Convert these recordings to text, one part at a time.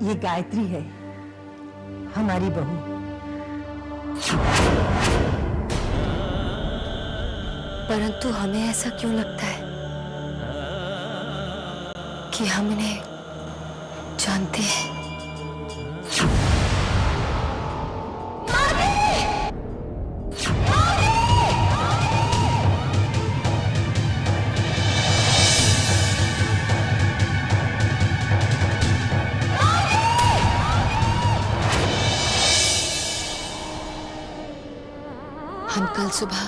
ये गायत्री है, हमारी बहू। परंतु हमें ऐसा क्यों लगता है कि हम इन्हें जानते हैं? हम कल सुबह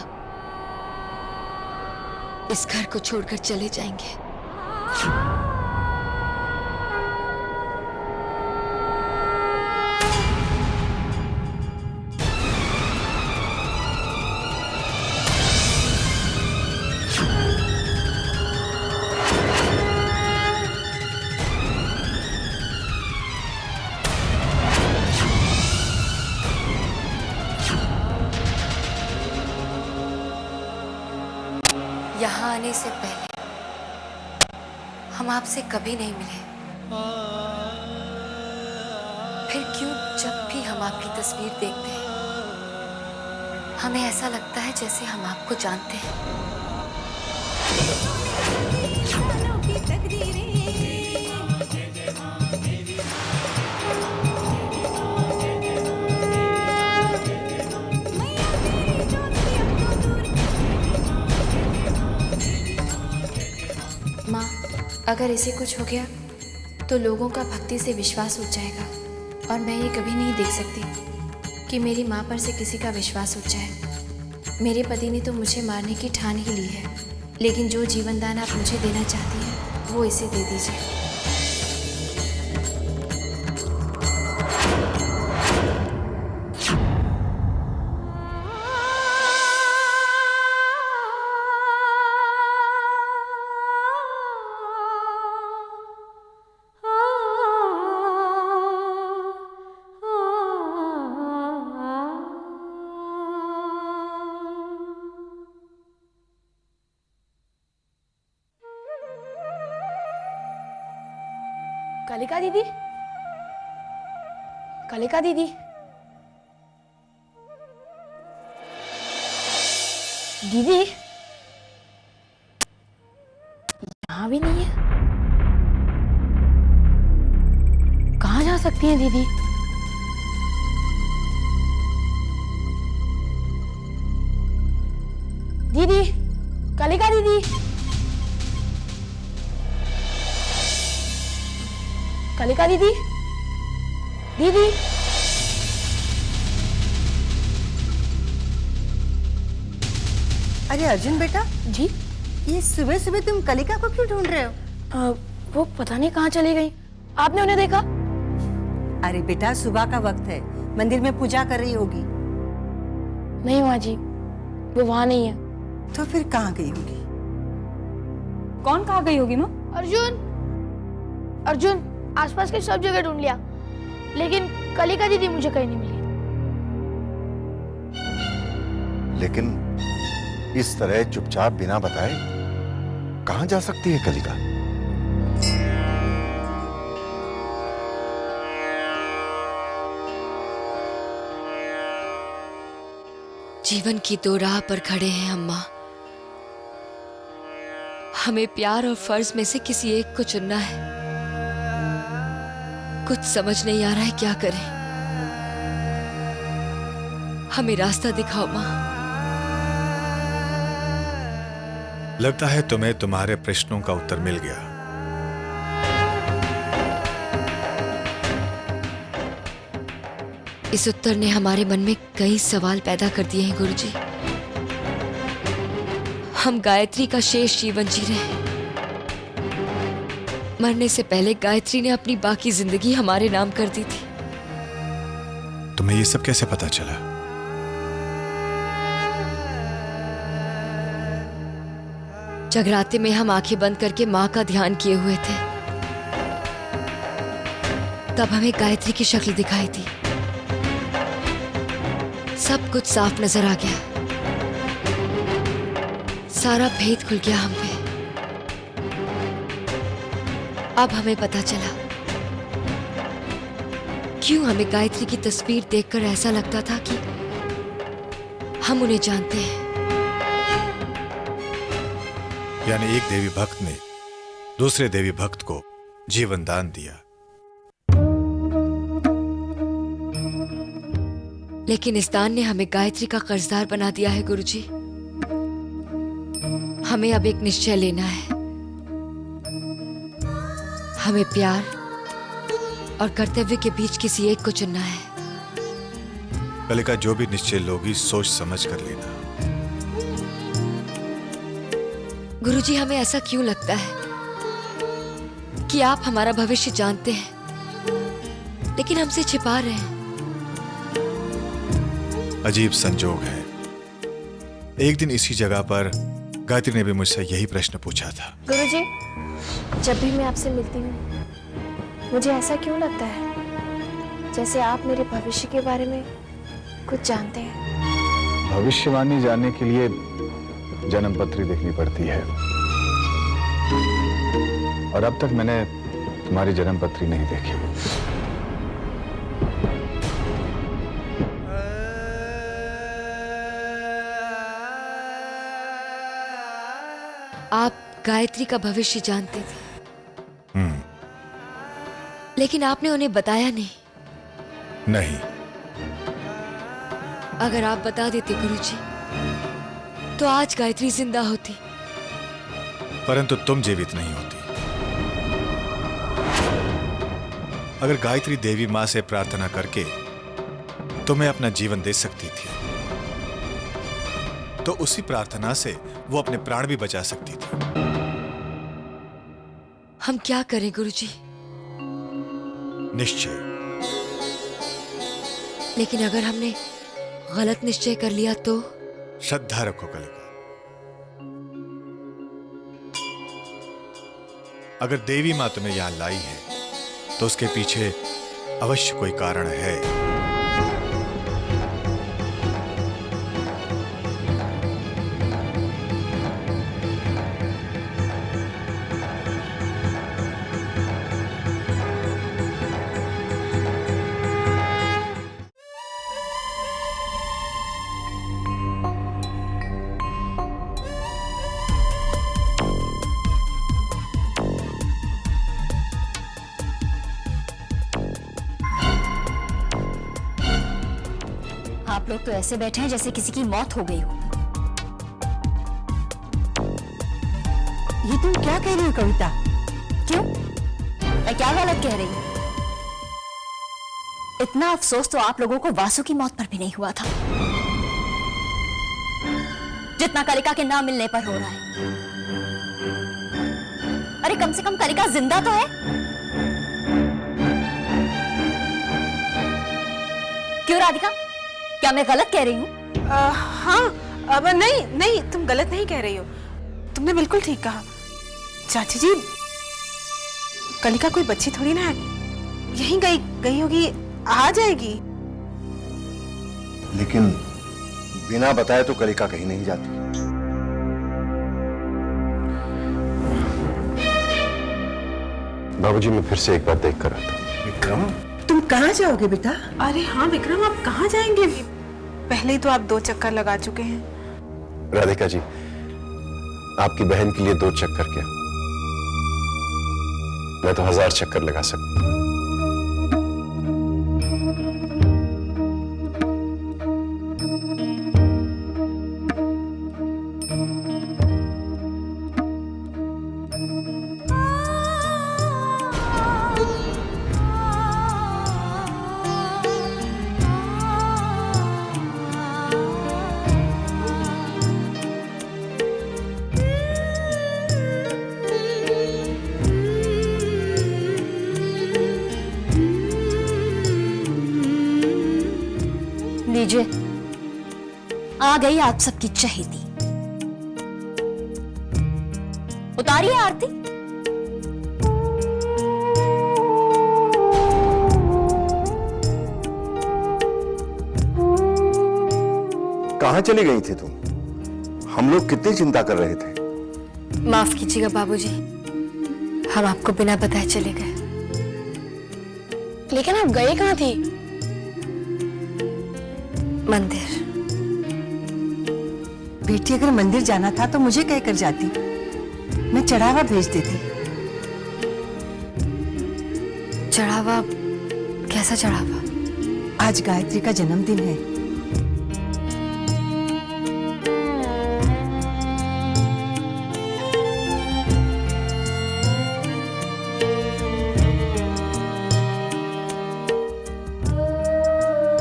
इस घर को छोड़कर चले जाएंगे। यहाँ आने से पहले हम आपसे कभी नहीं मिले, फिर क्यों जब भी हम आपकी तस्वीर देखते हैं हमें ऐसा लगता है जैसे हम आपको जानते हैं। माँ, अगर इसे कुछ हो गया तो लोगों का भक्ति से विश्वास उठ जाएगा, और मैं ये कभी नहीं देख सकती कि मेरी माँ पर से किसी का विश्वास उठ जाए। मेरे पति ने तो मुझे मारने की ठान ही ली है, लेकिन जो जीवन दान आप मुझे देना चाहती हैं वो इसे दे दीजिए। कलिका दीदी, कलिका दीदी, दीदी यहाँ भी नहीं है। कहाँ जा सकती हैं दीदी? दीदी, कलिका दीदी, कलिका दीदी, दीदी, अरे अर्जुन बेटा जी। ये सुबह सुबह तुम कलिका को क्यों ढूंढ रहे हो? वो पता नहीं कहाँ चली गई। आपने उन्हें देखा? अरे बेटा सुबह का वक्त है, मंदिर में पूजा कर रही होगी। नहीं माँ जी, वो वहाँ नहीं है। तो फिर कहाँ गई होगी? कौन कहाँ गई होगी माँ? अर्जुन, अर्जुन आसपास के सब जगह ढूंढ लिया, लेकिन कलिका दीदी मुझे कहीं नहीं मिली। लेकिन इस तरह चुपचाप बिना बताए कहाँ जा सकती है कलिका? जीवन की दो राह पर खड़े हैं अम्मा। हमें प्यार और फर्ज में से किसी एक को चुनना है। कुछ समझ नहीं आ रहा है क्या करें। हमें रास्ता दिखाओ माँ। लगता है तुम्हें तुम्हारे प्रश्नों का उत्तर मिल गया। इस उत्तर ने हमारे मन में कई सवाल पैदा कर दिए हैं गुरुजी। हम गायत्री का शेष जीवन जी रहे हैं। मरने से पहले गायत्री ने अपनी बाकी जिंदगी हमारे नाम कर दी थी। तुम्हें ये सब कैसे पता चला? जगराते में हम आंखें बंद करके माँ का ध्यान किए हुए थे, तब हमें गायत्री की शक्ल दिखाई दी। सब कुछ साफ नजर आ गया। सारा भेद खुल गया हम पे। अब हमें पता चला क्यों हमें गायत्री की तस्वीर देखकर ऐसा लगता था कि हम उन्हें जानते हैं। यानी एक देवी भक्त ने दूसरे देवी भक्त को जीवन दान दिया। लेकिन इस दान ने हमें गायत्री का कर्जदार बना दिया है गुरुजी। हमें अब एक निश्चय लेना है। हमें प्यार और कर्तव्य के बीच किसी एक को चुनना है। कलिका, जो भी निश्चय लोगी सोच समझ कर लेना। गुरुजी, हमें ऐसा क्यों लगता है कि आप हमारा भविष्य जानते हैं लेकिन हमसे छिपा रहे हैं। अजीब संजोग है। एक दिन इसी जगह पर गायत्री ने भी मुझसे यही प्रश्न पूछा था। गुरुजी, जब भी मैं आपसे मिलती हूँ मुझे ऐसा क्यों लगता है जैसे आप मेरे भविष्य के बारे में कुछ जानते हैं। भविष्यवाणी जानने के लिए जन्म पत्री देखनी पड़ती है, और अब तक मैंने तुम्हारी जन्म पत्री नहीं देखी। आप गायत्री का भविष्य जानते थे लेकिन आपने उन्हें बताया नहीं। अगर आप बता देते गुरुजी तो आज गायत्री जिंदा होती। परंतु तुम जीवित नहीं होती। अगर गायत्री देवी मां से प्रार्थना करके तुम्हें अपना जीवन दे सकती थी तो उसी प्रार्थना से वो अपने प्राण भी बचा सकती थी। हम क्या करें गुरुजी? निश्चय। लेकिन अगर हमने गलत निश्चय कर लिया तो? श्रद्धा रखो कलिका। अगर देवी मां तुम्हें यहां लाई है तो उसके पीछे अवश्य कोई कारण है। आप लोग तो ऐसे बैठे हैं जैसे किसी की मौत हो गई हो। ये तुम क्या कह रही हो कविता? क्यों? मैं क्या गलत कह रही हूं? इतना अफसोस तो आप लोगों को वासु की मौत पर भी नहीं हुआ था जितना कलिका के ना मिलने पर हो रहा है। अरे कम से कम कलिका जिंदा तो है। क्यों राधिका, क्या मैं गलत कह रही हूँ? हाँ, अब नहीं, तुम गलत नहीं कह रही हो। तुमने बिल्कुल ठीक कहा। चाची जी, कलिका कोई बच्ची थोड़ी ना है, यहीं गई होगी, आ जाएगी। लेकिन बिना बताए तो कलिका कहीं नहीं जाती। बाबूजी, मैं फिर से एक बार देख कर आता हूं। विक्रम, तुम कहाँ जाओगे बेटा? अरे हाँ विक्रम, आप कहाँ जाएंगे? पहले ही तो आप 2 चक्कर लगा चुके हैं। राधिका जी, आपकी बहन के लिए 2 चक्कर क्या, मैं तो 1000 चक्कर लगा सकता हूं। लीजिए, आ गई आप सबकी चहेती। उतारिए आरती। कहाँ चली गई थी तुम? हम लोग कितनी चिंता कर रहे थे। माफ कीजिएगा बाबूजी, हम आपको बिना बताए चले गए। लेकिन आप गए कहाँ थी? मंदिर। बेटी अगर मंदिर जाना था तो मुझे कह कर जाती, मैं चढ़ावा भेज देती। चढ़ावा? कैसा चढ़ावा? आज गायत्री का जन्मदिन है।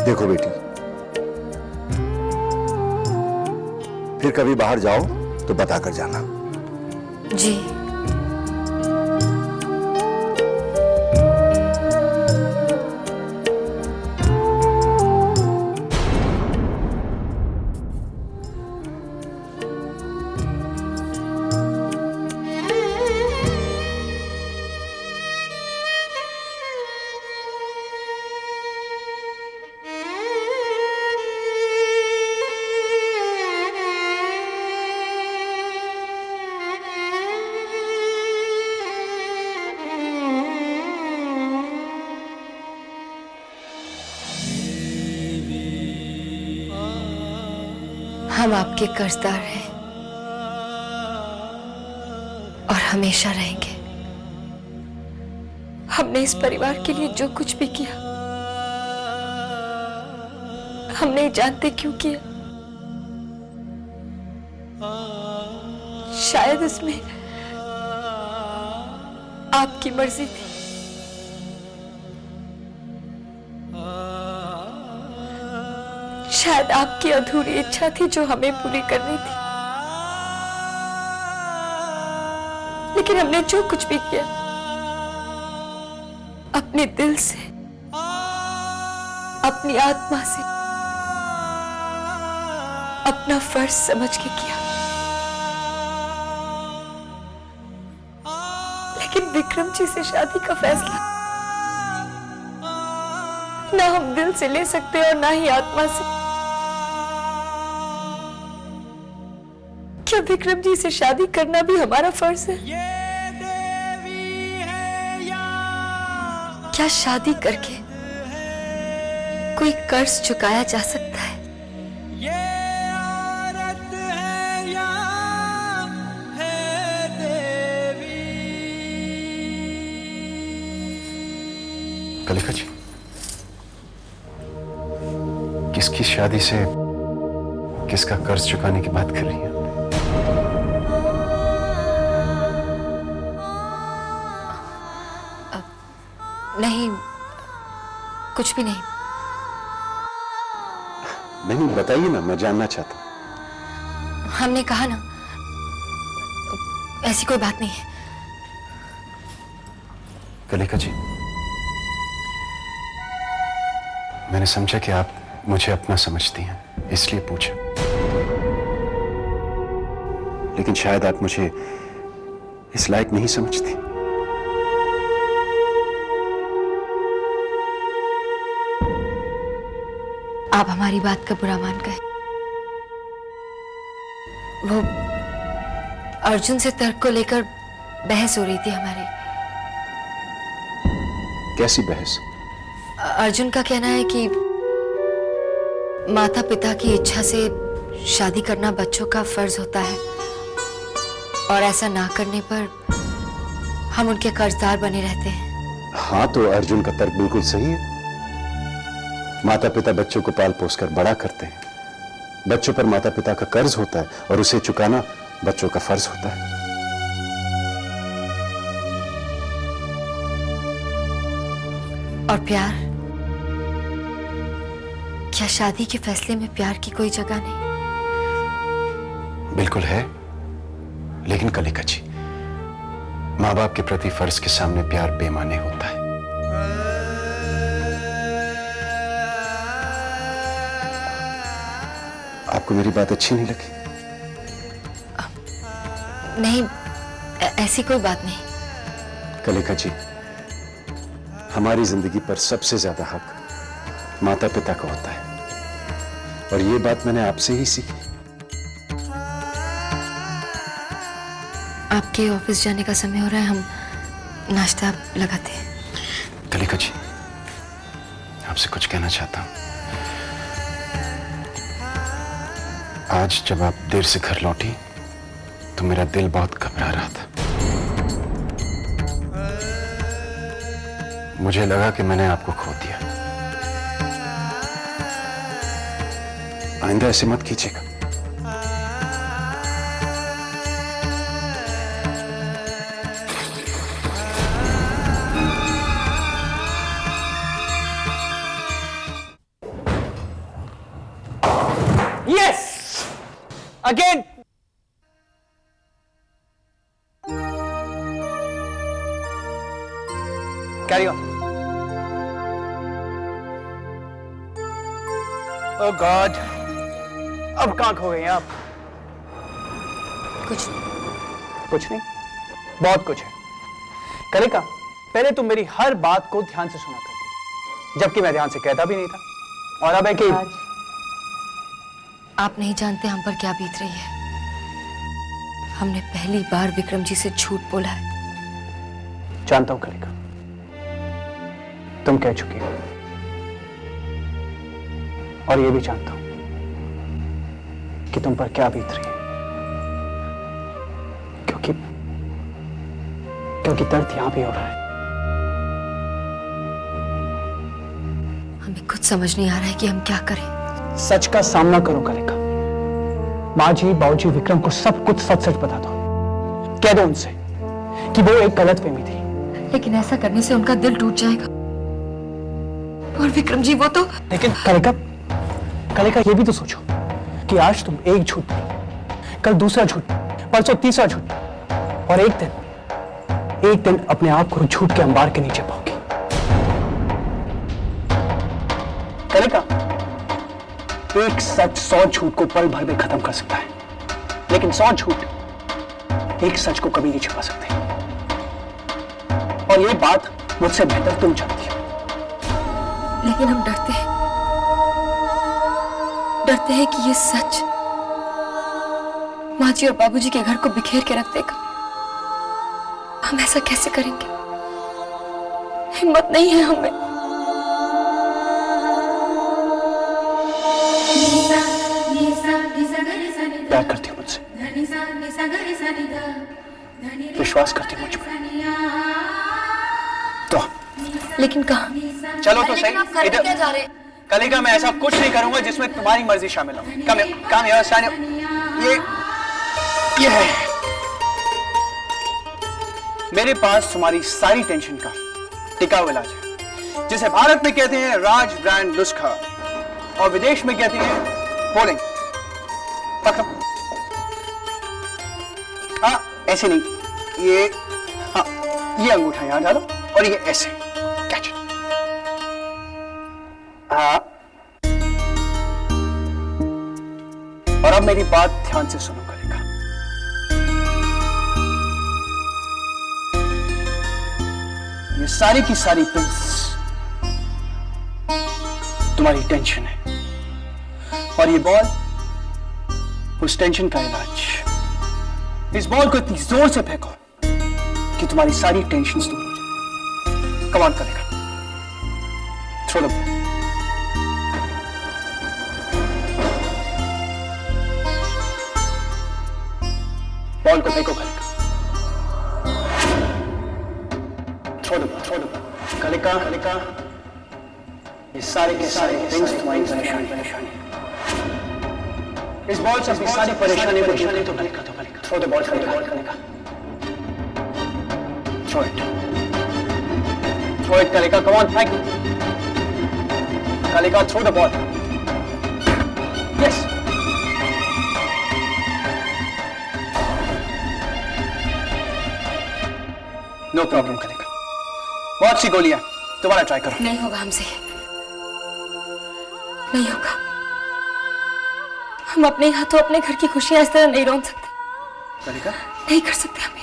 देखो बेटी, फिर कभी बाहर जाओ तो बता कर जाना। जी। हम आपके कर्जदार हैं और हमेशा रहेंगे। हमने इस परिवार के लिए जो कुछ भी किया, हम नहीं जानते क्यों किया। शायद इसमें आपकी मर्जी थी। शायद आपकी अधूरी इच्छा थी जो हमें पूरी करनी थी। लेकिन हमने जो कुछ भी किया अपने दिल से, अपनी आत्मा से, अपना फर्ज समझ के किया। लेकिन विक्रम जी से शादी का फैसला ना हम दिल से ले सकते और ना ही आत्मा से। क्या विक्रम जी से शादी करना भी हमारा फर्ज है? क्या शादी करके कोई कर्ज चुकाया जा सकता है? कलिका जी, किसकी शादी से किसका कर्ज चुकाने की बात कर रही हैं? नहीं, कुछ भी नहीं। नहीं, बताइए ना, मैं जानना चाहता हूं। हमने कहा ना, ऐसी कोई बात नहीं है। कलिका जी, मैंने समझा कि आप मुझे अपना समझती हैं, इसलिए पूछा। लेकिन शायद आप मुझे इस लायक नहीं समझती। आप हमारी बात का बुरा मान गए। वो अर्जुन से तर्क को लेकर बहस हो रही थी हमारी। कैसी बहस? अर्जुन का कहना है कि माता पिता की इच्छा से शादी करना बच्चों का फर्ज होता है और ऐसा ना करने पर हम उनके कर्जदार बने रहते हैं। हाँ, तो अर्जुन का तर्क बिल्कुल सही है। माता पिता बच्चों को पाल पोस कर बड़ा करते हैं। बच्चों पर माता पिता का कर्ज होता है और उसे चुकाना बच्चों का फर्ज होता है। और प्यार? क्या शादी के फैसले में प्यार की कोई जगह नहीं? बिल्कुल है, लेकिन कलिका जी, माँ बाप के प्रति फर्ज के सामने प्यार बेमाने होता है। आपको मेरी बात अच्छी नहीं लगी? नहीं, ऐसी कोई बात नहीं। कलिका जी, हमारी जिंदगी पर सबसे ज्यादा हक माता पिता का होता है और ये बात मैंने आपसे ही सीखी। आपके ऑफिस जाने का समय हो रहा है, हम नाश्ता लगाते हैं। कलिका जी, आपसे कुछ कहना चाहता हूं। आज जब आप देर से घर लौटी तो मेरा दिल बहुत घबरा रहा था। मुझे लगा कि मैंने आपको खो दिया। आइंदा ऐसे मत कीजिएगा। Yes! Again! Carry on. Oh God! अब कहाँ खो गए हैं आप? कुछ कुछ नहीं, बहुत कुछ है। कलिका, पहले तुम मेरी हर बात को ध्यान से सुना करती, जबकि मैं ध्यान से कहता भी नहीं था। और अब है कि आप नहीं जानते हम पर क्या बीत रही है। हमने पहली बार विक्रम जी से झूठ बोला है। जानता हूं कलिका, तुम कह चुकी हो, और ये भी जानता हूं कि तुम पर क्या बीत रही है, क्योंकि दर्द यहां भी हो रहा है। हमें कुछ समझ नहीं आ रहा है कि हम क्या करें। सच का सामना करो कलिका। माँ जी, बाबूजी, विक्रम को सब कुछ सच सच बता दो। कह दो उनसे कि वो एक गलतफहमी थी। लेकिन ऐसा करने से उनका दिल टूट जाएगा। और विक्रम जी वो तो। लेकिन कलिका ये भी तो सोचो कि आज तुम एक झूठ बोलोगे, कल दूसरा झूठ, परसों तीसरा झूठ, और एक दिन अपने आप को झूठ के अंबार के नीचे पाओगे। कलिका, एक सच 100 झूठ को पल भर में खत्म कर सकता है, लेकिन 100 झूठ एक सच को कभी नहीं छिपा सकते। और ये बात मुझसे बेहतर तुम जानती हो। लेकिन हम डरते हैं कि ये सच माँ जी और बाबूजी के घर को बिखेर के रख देगा। हम ऐसा कैसे करेंगे? हिम्मत नहीं है हमें। प्यार करती हो मुझसे, विश्वास करती हो मुझ पर, तो लेकिन कहाँ? चलो तो सही। इधर कलिका, मैं ऐसा कुछ नहीं करूंगा जिसमें तुम्हारी मर्जी शामिल हो। काम ये है मेरे पास तुम्हारी सारी टेंशन का टिकाऊ इलाज है, जिसे भारत में कहते हैं राज ब्रांड नुस्खा और विदेश में कहते हैं पोलिंग। पकड़ो। हाँ, ऐसे नहीं, ये, हाँ, ये अंगूठा यहां डालो और ये ऐसे कैच। हाँ, और अब मेरी बात ध्यान से सुनो कलिका। ये सारी की सारी पिल्स तुम्हारी टेंशन है, और ये बॉल उस टेंशन का इलाज। इस बॉल को इतनी जोर से फेंको कि तुम्हारी सारी टेंशन दूर हो जाए। कमाल करेगा। Throw the ball. बॉल को फेंको Kalika. Throw the ball. Kalika, ये सारे के सारे थिंग्स तुम्हारी परेशानी। इस बॉल से अपनी सारी परेशानी को दूर तो Kalika. Throw the ball Kalika. Throw it Kalika. Come on, फेंक Kalika. Throw the ball. Yes. No problem Kalika. बहुत सी गोलियां, दोबारा ट्राई करो। नहीं होगा हमसे, नहीं होगा। हम अपने हाथों अपने घर की खुशियां इस तरह नहीं रोक सकते। कलिका, नहीं कर सकते हमें।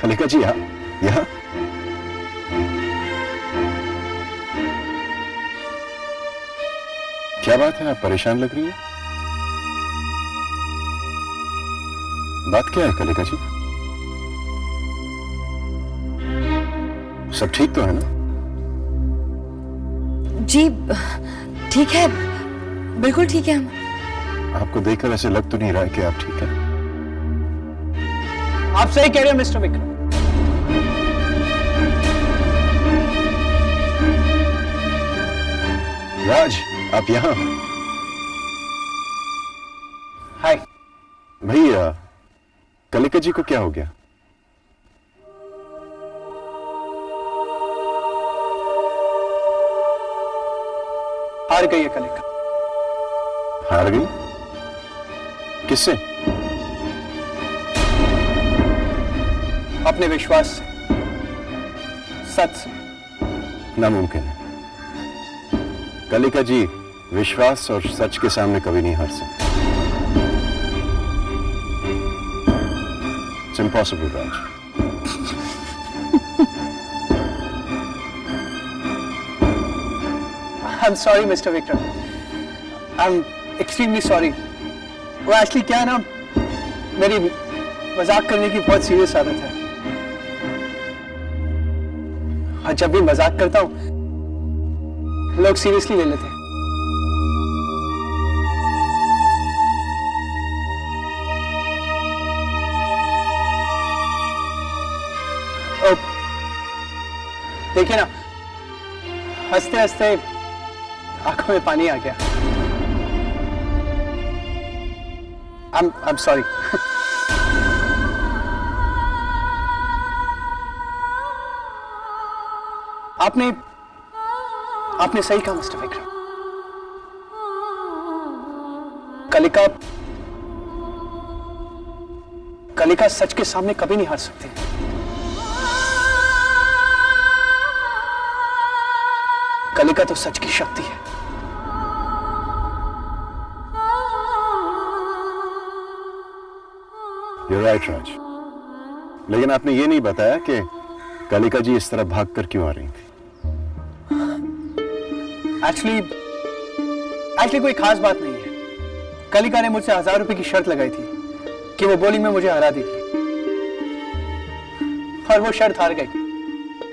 कलिका जी यहाँ यहाँ क्या बात है, आप परेशान लग रही है? बात क्या है कलिका जी? सब ठीक तो है ना? जी ठीक है, बिल्कुल ठीक है हम। आपको देखकर ऐसे लग तो नहीं रहा है कि आप ठीक हैं। आप सही कह रहे हो मिस्टर विक्रम। राज, आप यहाँ? हाय। भैया, कलिका जी को क्या हो गया? हार गई है कलिका। हार गई? किससे? अपने विश्वास से, सच से। नामुमकिन है। कलिका जी विश्वास और सच के सामने कभी नहीं हार सकती। It's impossible Raj. I'm sorry, Mr. Vikram. I'm extremely sorry. वो एक्चुअली क्या है ना, मेरी मजाक करने की बहुत सीरियस आदत है, और जब भी मजाक करता हूं लोग सीरियसली ले लेते हैं। देखिए ना, हंसते हंसते आंखों में पानी आ गया। I'm sorry. आपने सही कहा मिस्टर विक्रम। कलिका सच के सामने कभी नहीं हार सकती। कलिका तो सच की शक्ति है। You're right, राज। लेकिन आपने ये नहीं बताया कि कलिका जी इस तरह भागकर क्यों आ रही थी। एक्चुअली कोई खास बात नहीं है। कलिका ने मुझसे 1000 रुपए की शर्त लगाई थी कि वो बॉलिंग में मुझे हरा देगी, और वो शर्त हार गई।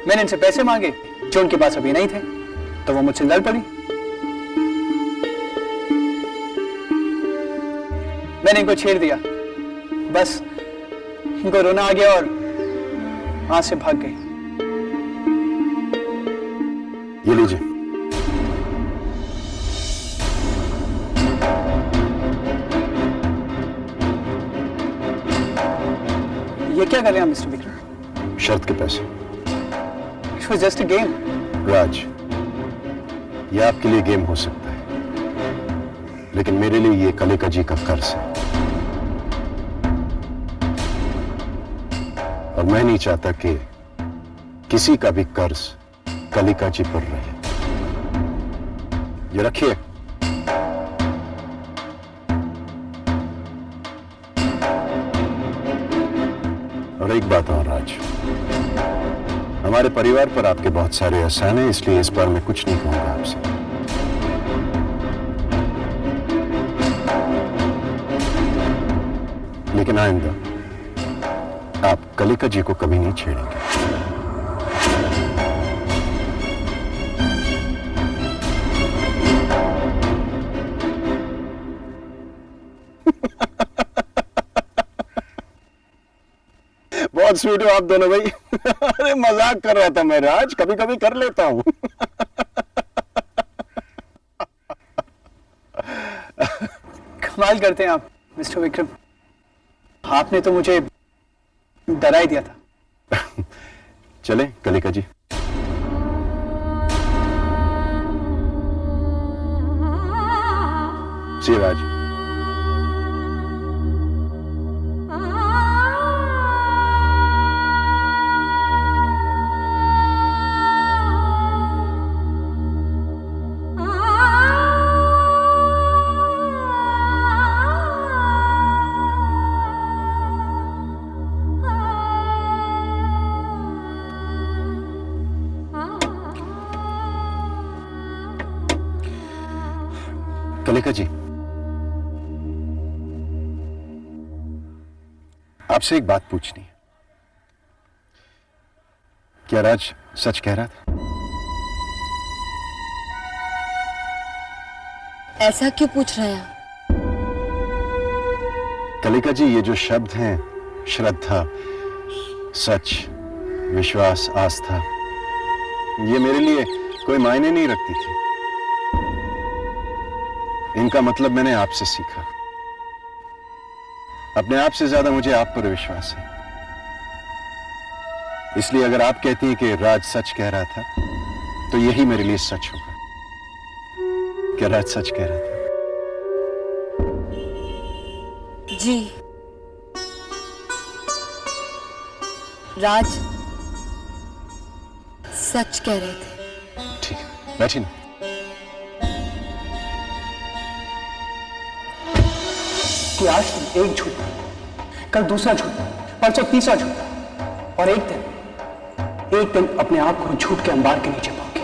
मैंने इनसे पैसे मांगे जो उनके पास अभी नहीं थे, तो वो मुझसे लड़ पड़ी। मैंने इनको छेड़ दिया, बस इनको रोना आ गया और वहां से भाग गई। ये लीजिए। ये क्या कर रहे हैं मिस्टर विक्रम? शर्त के पैसे। It was just a game. Raj, ये आपके लिए गेम हो सकता है, लेकिन मेरे लिए ये कलिका जी का कर्ज है, और मैं नहीं चाहता कि किसी का भी कर्ज कलिका जी पर रहे। ये रखिए। और एक बात और राज, हमारे परिवार पर आपके बहुत सारे एहसान हैं, इसलिए इस बार मैं कुछ नहीं कहूंगा आपसे। लेकिन आइंदा आप कलिका जी को कभी नहीं छेड़ेंगे। बहुत स्वीट हो आप दोनों भाई। अरे मजाक कर रहा था मैं राज, कभी कभी कर लेता हूं। कमाल करते हैं आप मिस्टर विक्रम। आपने तो मुझे डरा ही दिया था। चले कलिका जी। सी राज। कलिका जी, आपसे एक बात पूछनी है। क्या राज सच कह रहा था? ऐसा क्यों पूछ रहे हैं? कलिका जी, ये जो शब्द हैं, श्रद्धा, सच, विश्वास, आस्था, ये मेरे लिए कोई मायने नहीं रखती थी। इनका मतलब मैंने आपसे सीखा। अपने आप से ज्यादा मुझे आप पर विश्वास है। इसलिए अगर आप कहती हैं कि राज सच कह रहा था, तो यही मेरे लिए सच होगा। क्या राज सच कह रहा था? जी, राज सच कह रहे थे। ठीक है, बैठिए ना। कि आज तुम एक झूठ, कल दूसरा झूठ, परसों तीसरा झूठ, और एक दिन अपने आप को झूठ के अंबार के नीचे पाओगे।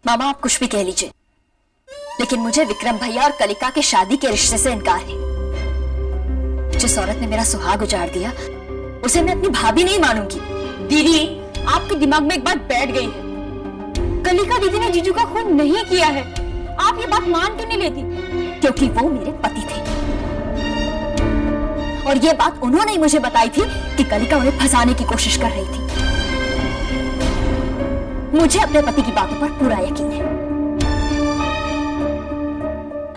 मामा आप कुछ भी कह लीजिए, लेकिन मुझे विक्रम भैया और कलिका की शादी के रिश्ते से इनकार है। जिस औरत ने मेरा सुहाग उजाड़ दिया, उसे मैं अपनी भाभी नहीं मानूंगी। दीदी, आपके दिमाग में एक बात बैठ गई है। कलिका दीदी ने जीजू का खून नहीं किया है। आप ये बात मान क्यों नहीं लेती? क्योंकि वो मेरे पति थे, और ये बात उन्होंने ही मुझे बताई थी कि कलिका उन्हें फंसाने की कोशिश कर रही थी। मुझे अपने पति की बातों पर पूरा यकीन है।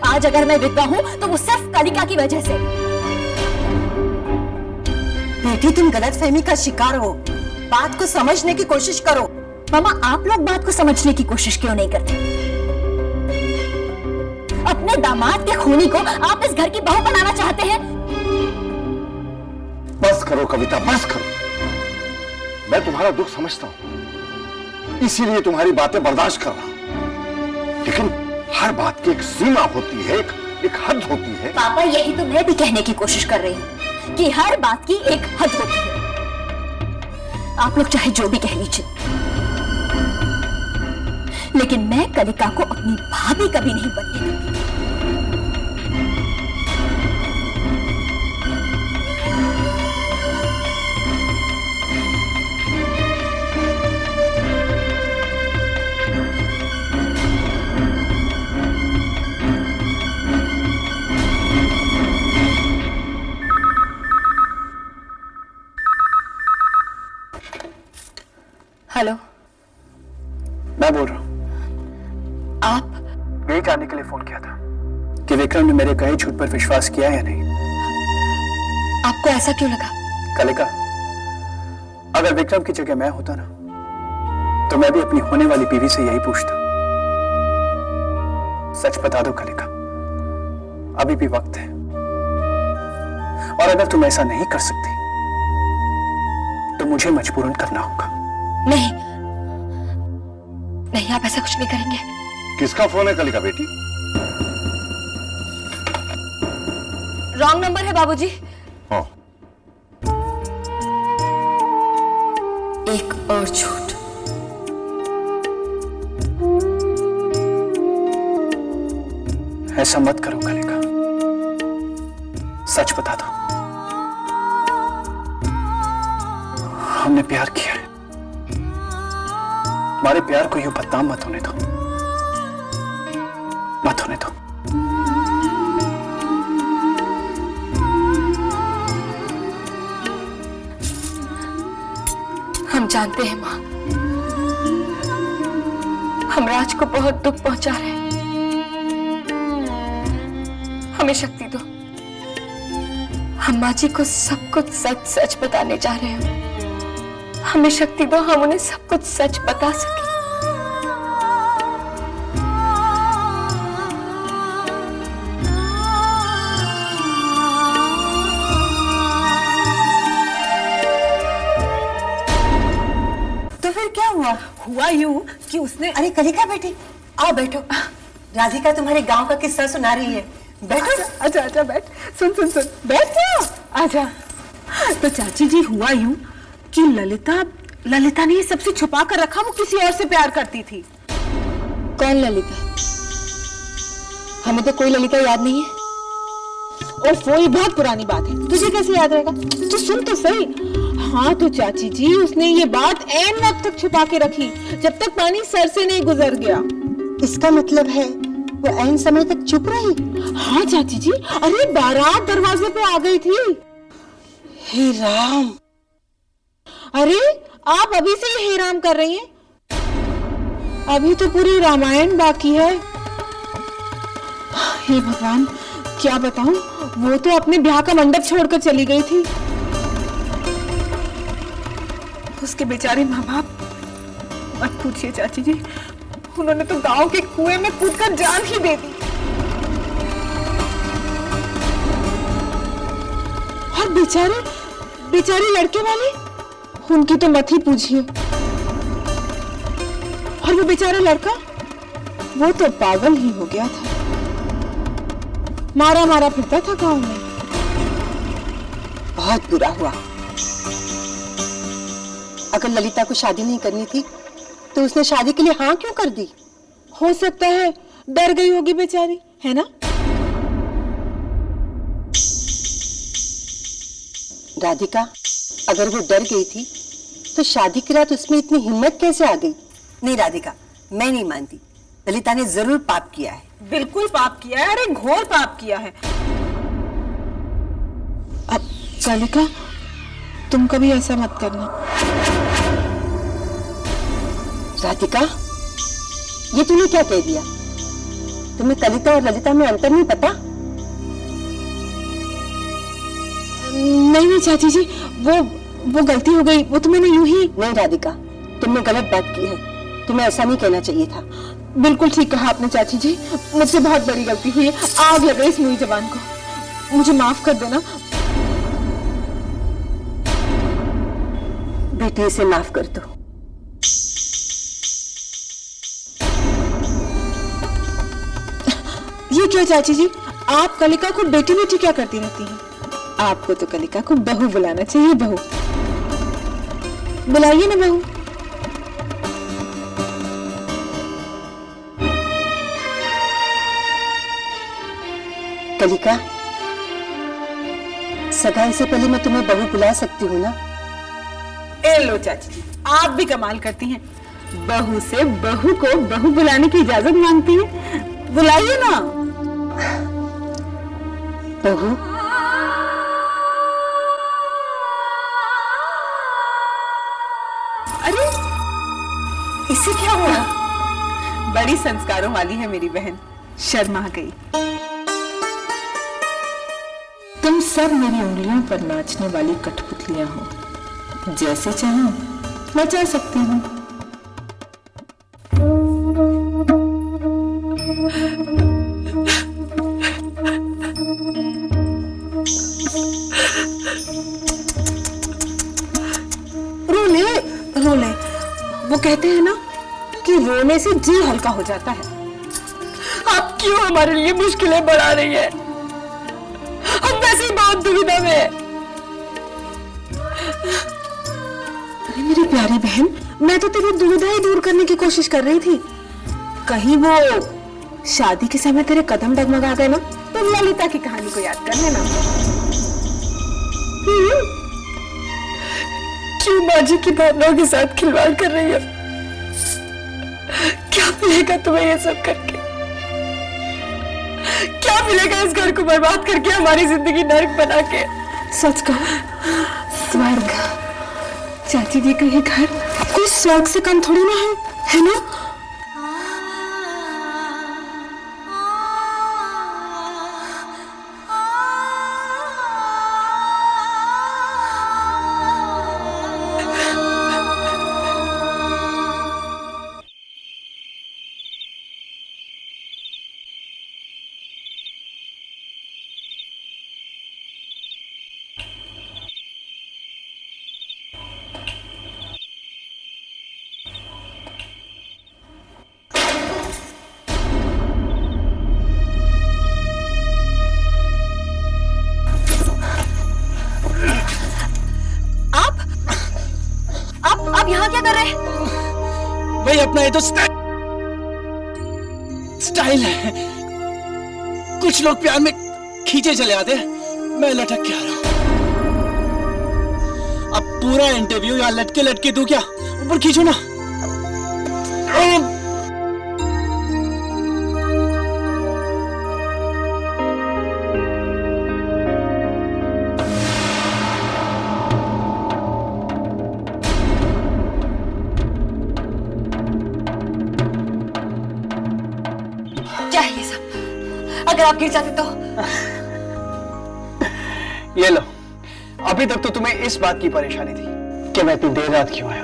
आज अगर मैं विधवा हूं, तो वो सिर्फ कलिका की वजह से। बेटी, तुम गलतफहमी का शिकार हो। बात को समझने की कोशिश करो। मामा, आप लोग बात को समझने की कोशिश क्यों नहीं करते? अपने दामाद के खूनी को आप इस घर की बहू बनाना चाहते हैं। बस करो कविता, बस करो। मैं तुम्हारा दुख समझता हूं, इसीलिए तुम्हारी बातें बर्दाश्त कर रहा हूं। लेकिन हर बात की एक सीमा होती है, एक हद होती है। पापा, यही तो मैं भी कहने की कोशिश कर रही हूँ कि हर बात की एक हद होती है। आप लोग चाहे जो भी कह लीजिए, लेकिन मैं कलिका को अपनी भाभी कभी नहीं बनने दूंगी। हेलो, मैं बोल रहा हूं। आप? यही जानने के लिए फोन किया था कि विक्रम ने मेरे कहे झूठ पर विश्वास किया या नहीं। आपको ऐसा क्यों लगा? कलिका, अगर विक्रम की जगह मैं होता ना, तो मैं भी अपनी होने वाली बीवी से यही पूछता। सच बता दो कलिका, अभी भी वक्त है। और अगर तुम ऐसा नहीं कर सकती, तो मुझे मजबूरन करना होगा। नहीं नहीं, आप ऐसा कुछ नहीं करेंगे। किसका फोन है कलिका बेटी? रॉन्ग नंबर है बाबूजी। हाँ। एक और झूठ। ऐसा मत करो कलिका, सच बता दो। हमने प्यार किया है। हमारे प्यार को यूं बदनाम मत होने दो, मत होने दो। हम जानते हैं मां, हम राज को बहुत दुख पहुंचा रहे हैं। हमें शक्ति दो। हम माँ जी को सब कुछ सच सच बताने जा रहे हैं। हमें शक्ति दो, हम उन्हें सब कुछ सच बता सके। तो फिर क्या हुआ यूं कि उसने। अरे कलिका बेटी, आओ बैठो। राधिका तुम्हारे गांव का किस्सा सुना रही है। बैठो। आजा आजा बैठ। सुन सुन सुन बैठ जा, आजा। तो चाची जी हुआ यूं कि ललिता ने ये सबसे छुपा कर रखा, वो किसी और से प्यार करती थी। कौन ललिता? हमें तो कोई ललिता याद नहीं है। ओफो, ये बहुत पुरानी बात है, तुझे कैसे याद रहेगा? तू सुन तो सही। हाँ तो चाची जी, उसने ये बात ऐन वक्त तक छुपा के रखी जब तक पानी सर से नहीं गुजर गया। इसका मतलब है वो ऐन समय तक चुप रही? हाँ चाची जी, अरे बारात दरवाजे पे आ गई थी। हे राम! अरे आप अभी से ही हे राम कर रही हैं? अभी तो पूरी रामायण बाकी है। हे भगवान, क्या बताऊं, वो तो अपने ब्याह का मंडप छोड़कर चली गई थी। उसके बेचारे माँ बाप, मत पूछिए चाची जी, उन्होंने तो गांव के कुएं में कूदकर जान ही दे दी। और बेचारे लड़के वाले, उनकी तो मत ही पूछिए। और वो बेचारा लड़का, वो तो पागल ही हो गया था, मारा मारा फिरता था गांव में। बहुत बुरा हुआ। अगर ललिता को शादी नहीं करनी थी तो उसने शादी के लिए हाँ क्यों कर दी? हो सकता है डर गई होगी बेचारी, है ना? राधिका, अगर वो डर गई थी तो शादी की रात उसमें इतनी हिम्मत कैसे आ गई? नहीं राधिका, मैं नहीं मानती। ललिता ने जरूर पाप किया है। बिल्कुल पाप किया है, अरे घोर पाप किया है। अब कालिका, तुम कभी ऐसा मत करना। राधिका, ये तूने क्या कह दिया? तुम्हें कलिता और ललिता में अंतर नहीं पता? नहीं चाची जी, वो गलती हो गई, वो तो मैंने यूं ही। नहीं राधिका, तुमने गलत बात की है, तुम्हें ऐसा नहीं कहना चाहिए था। बिल्कुल ठीक कहा आपने चाची जी, मुझसे बहुत बड़ी गलती हुई है। आग लग गई इस मुई जबान को, मुझे माफ कर देना। बेटी, इसे माफ कर दो। ये क्या चाची जी, आप कलिका को बेटी बेटी क्या करती रहती हैं? आपको तो कलिका को बहू बुलाना चाहिए। बहू बुलाइए ना, बहू। कलिका, सगाई से पहले मैं तुम्हें बहू बुला सकती हूँ ना? ए लो चाची जी, आप भी कमाल करती हैं, बहू से बहू को बहू बुलाने की इजाजत मांगती हैं। बुलाइए ना। बहू, अरे इसे क्या हुआ? बड़ी संस्कारों वाली है मेरी बहन, शर्मा गई। तुम सब मेरी उंगलियों पर नाचने वाली कठपुतलियां हो, जैसे चाहो नचा सकती हूँ। रोले, वो कहते हैं ना कि रोने से जी हल्का हो जाता है। आप क्यों हमारे लिए मुश्किलें बढ़ा रही है? हम वैसे ही बहुत दुविधा में हैं। अरे मेरी प्यारी बहन, मैं तो तेरी दुविधा ही दूर करने की कोशिश कर रही थी। कहीं वो शादी के समय तेरे कदम डगमगा गए ना, तो ललिता की कहानी को याद कर लेना। क्यों माँ जी की भावनाओं के साथ खिलवाड़ कर रही हो? क्या मिलेगा तुम्हें ये सब करके? क्या मिलेगा इस घर को बर्बाद करके, हमारी जिंदगी नर्क बना के? सच कहो, स्वर्ग, चाची जी का ये घर कोई स्वर्ग से कम थोड़ी ना है ना? यहाँ क्या कर रहे हैं? भाई अपना ये तो स्टाइल है। कुछ लोग प्यार में खींचे चले आते हैं, मैं लटक के आ रहा हूं। अब पूरा इंटरव्यू यहाँ लटके लटके दूं क्या? ऊपर खींचो ना। क्या है ये सब? अगर आप गिर जाते तो? ये लो, अभी तक तो तुम्हें इस बात की परेशानी थी कि मैं इतनी देर रात क्यों आया,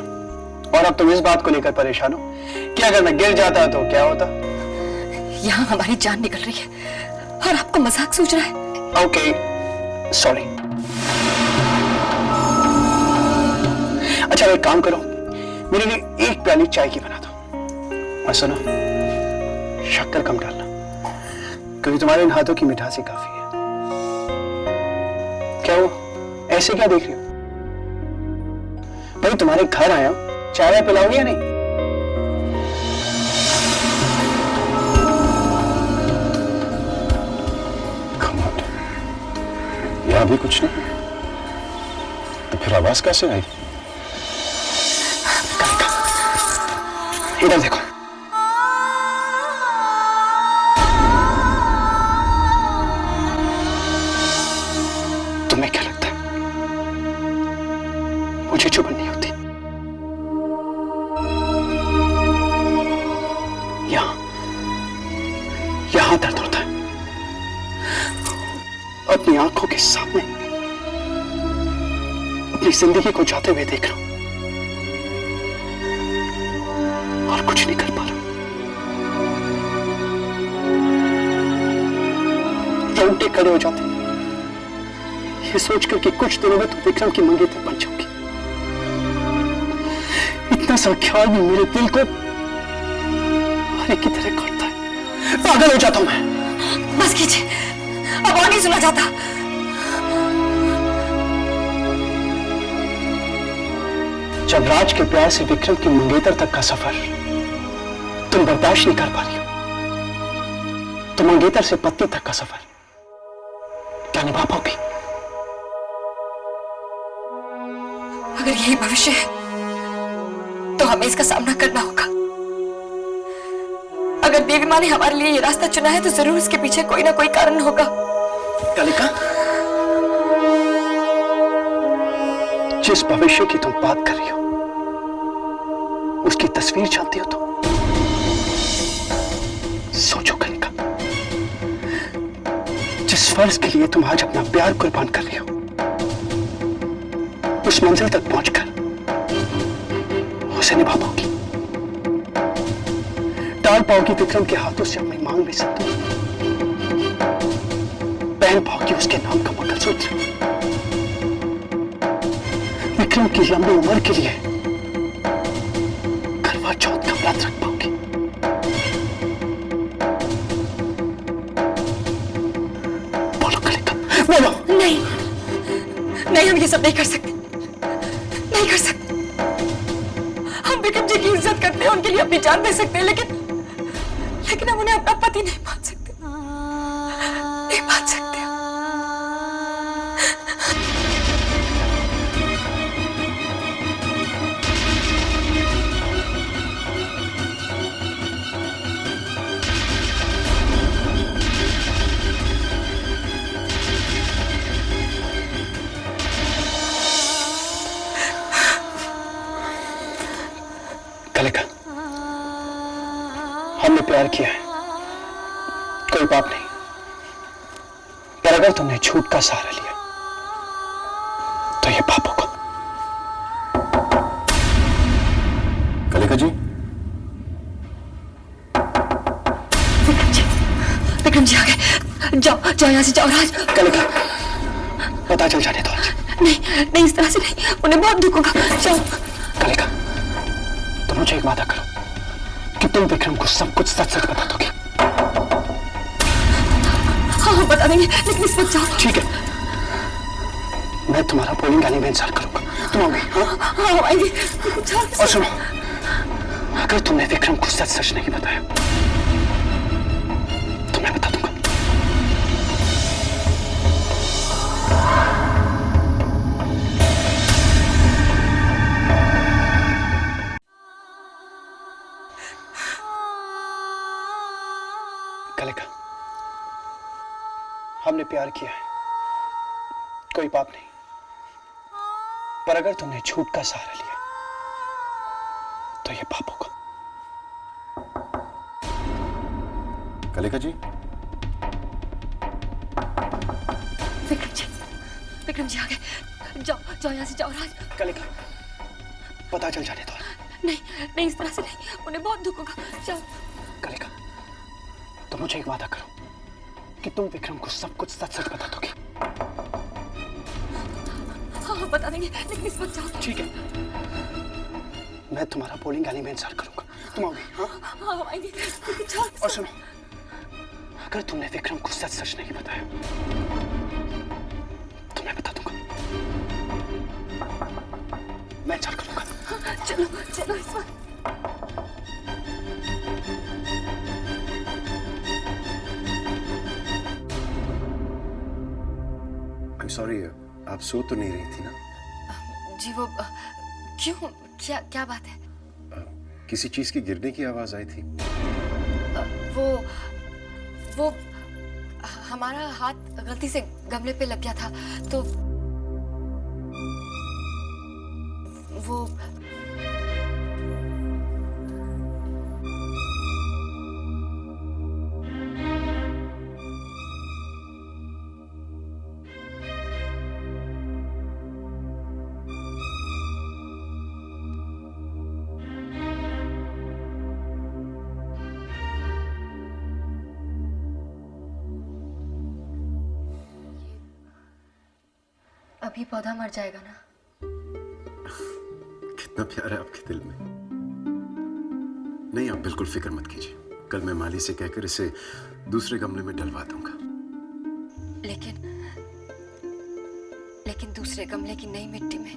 और अब तुम इस बात को लेकर परेशान हो कि अगर मैं गिर जाता तो क्या होता। यहाँ हमारी जान निकल रही है और आपको मजाक सूझ रहा है। Okay, sorry. अच्छा एक काम करो, मेरे लिए एक प्याली चाय की बना दो। और सुनो, शक्कर कम डालना, क्योंकि तुम्हारे इन हाथों की मिठास ही काफी है। क्या वो ऐसे क्या देख रही हो? भाई तुम्हारे घर आया हूं, चाय पिलाओगे या नहीं? यहाँ भी कुछ नहीं, तो फिर आवाज कैसे आई? इधर देखो। तुम्हें क्या लगता है मुझे चुभन नहीं होती? यहां दर्द होता है, अपनी आंखों के सामने अपनी जिंदगी को जाते हुए देख रहा हूं और कुछ नहीं कर पा रहा। रोंगटे खड़े हो जाते ये सोचकर कि कुछ दिनों में तो विक्रम की मंगेतर बन जाऊंगी। इतना सा ख्याल भी मेरे दिल को हरे की तरह काटता है, पागल हो जाता हूं मैं। बस कीजिए, अब और नहीं सुना जाता। जब राज के प्यार से विक्रम की मंगेतर तक का सफर तुम बर्दाश्त नहीं कर पा रही हो, तो मंगेतर से पत्नी तक का सफर क्या निभा पाओगी? अगर यही भविष्य है तो हमें इसका सामना करना होगा। अगर देवी माँ ने हमारे लिए ये रास्ता चुना है तो जरूर इसके पीछे कोई ना कोई कारण होगा। कलिका, जिस भविष्य की तुम बात कर रही हो उसकी तस्वीर जानती हो तुम? सोचो कलिका, जिस फर्ज के लिए तुम आज अपना प्यार कुर्बान कर रही हो, उस मंजिल तक पहुंचकर उसे निभा पाओगी? टाल पाओगी विक्रम के हाथों से अपनी मांग में सिंदूर? पहन पाओगी उसके नाम का मंगलसूत्र? विक्रम की लंबी उम्र के लिए करवा चौथ का व्रत रख पाओगी? बोलो कलिका, बोलो। नहीं नहीं, हम ये सब नहीं कर सकते, नहीं कर सकते। हम विक्रम जी की इज्जत करते हैं, उनके लिए अपनी जान दे सकते हैं, लेकिन हम उन्हें अपना पति नहीं मान सकते, नहीं मान सकते। कलिका, हमने प्यार किया है, कोई पाप नहीं, पर अगर तुमने झूठ का सहारा लिया तो ये पाप होगा। कलिका जी, विक्रम जी आ गए। जाओ जाओ, यहाँ से जाओ राज। कलिका, पता चल जाने दो आज। नहीं नहीं, इस तरह से नहीं, उन्हें बहुत दुख होगा। जाओ। कलिका, तुम मुझे एक वादा करो कि तुम विक्रम को सब कुछ सच सच बता दोगे। हाँ बता देंगे, लेकिन इस वक्त जाओ। ठीक है, मैं तुम्हारा बोलिंग आने में इंतजार करूंगा। तुम आओगे? हाँ आएंगे। और सुनो, अगर तुमने विक्रम को सच सच नहीं बताया तो मैं बता दूंगा। कलिका, हमने प्यार किया है, कोई पाप नहीं, पर अगर तुमने झूठ का सहारा लिया तो ये पाप होगा। कलिका जी, विक्रम जी आ गए। जाओ जाओ यहाँ से जाओ राज। कलिका, पता चल जाने दो। नहीं नहीं, इस तरह से नहीं, उन्हें बहुत दुख होगा। जाओ। कलिका, तो मुझे एक वादा करो कि तुम विक्रम को सब कुछ सच सच बता दोगी। हाँ बता देंगे, लेकिन इस वक्त जाओ। ठीक है, मैं तुम्हारा बोलिंग गली में इंतजार करूंगा। तुम आओगे? हाँ आएंगे। जाओ। और सुनो, अगर तुमने विक्रम को सच सच नहीं बताया तो मैं बता दूंगा। मैं इंतजार करूंगा। चलो चलो इस वक्त। सॉरी, आप सो तो नहीं रही थी ना? जी वो क्यों, क्या क्या बात है? किसी चीज की गिरने की आवाज आई थी। वो हमारा हाथ गलती से गमले पे लग गया था तो वो अभी पौधा मर जाएगा ना? कितना प्यार है आपके दिल में। नहीं, आप बिल्कुल फिक्र मत कीजिए, कल मैं माली से कहकर इसे दूसरे गमले में डलवा दूंगा। लेकिन दूसरे गमले की नई मिट्टी में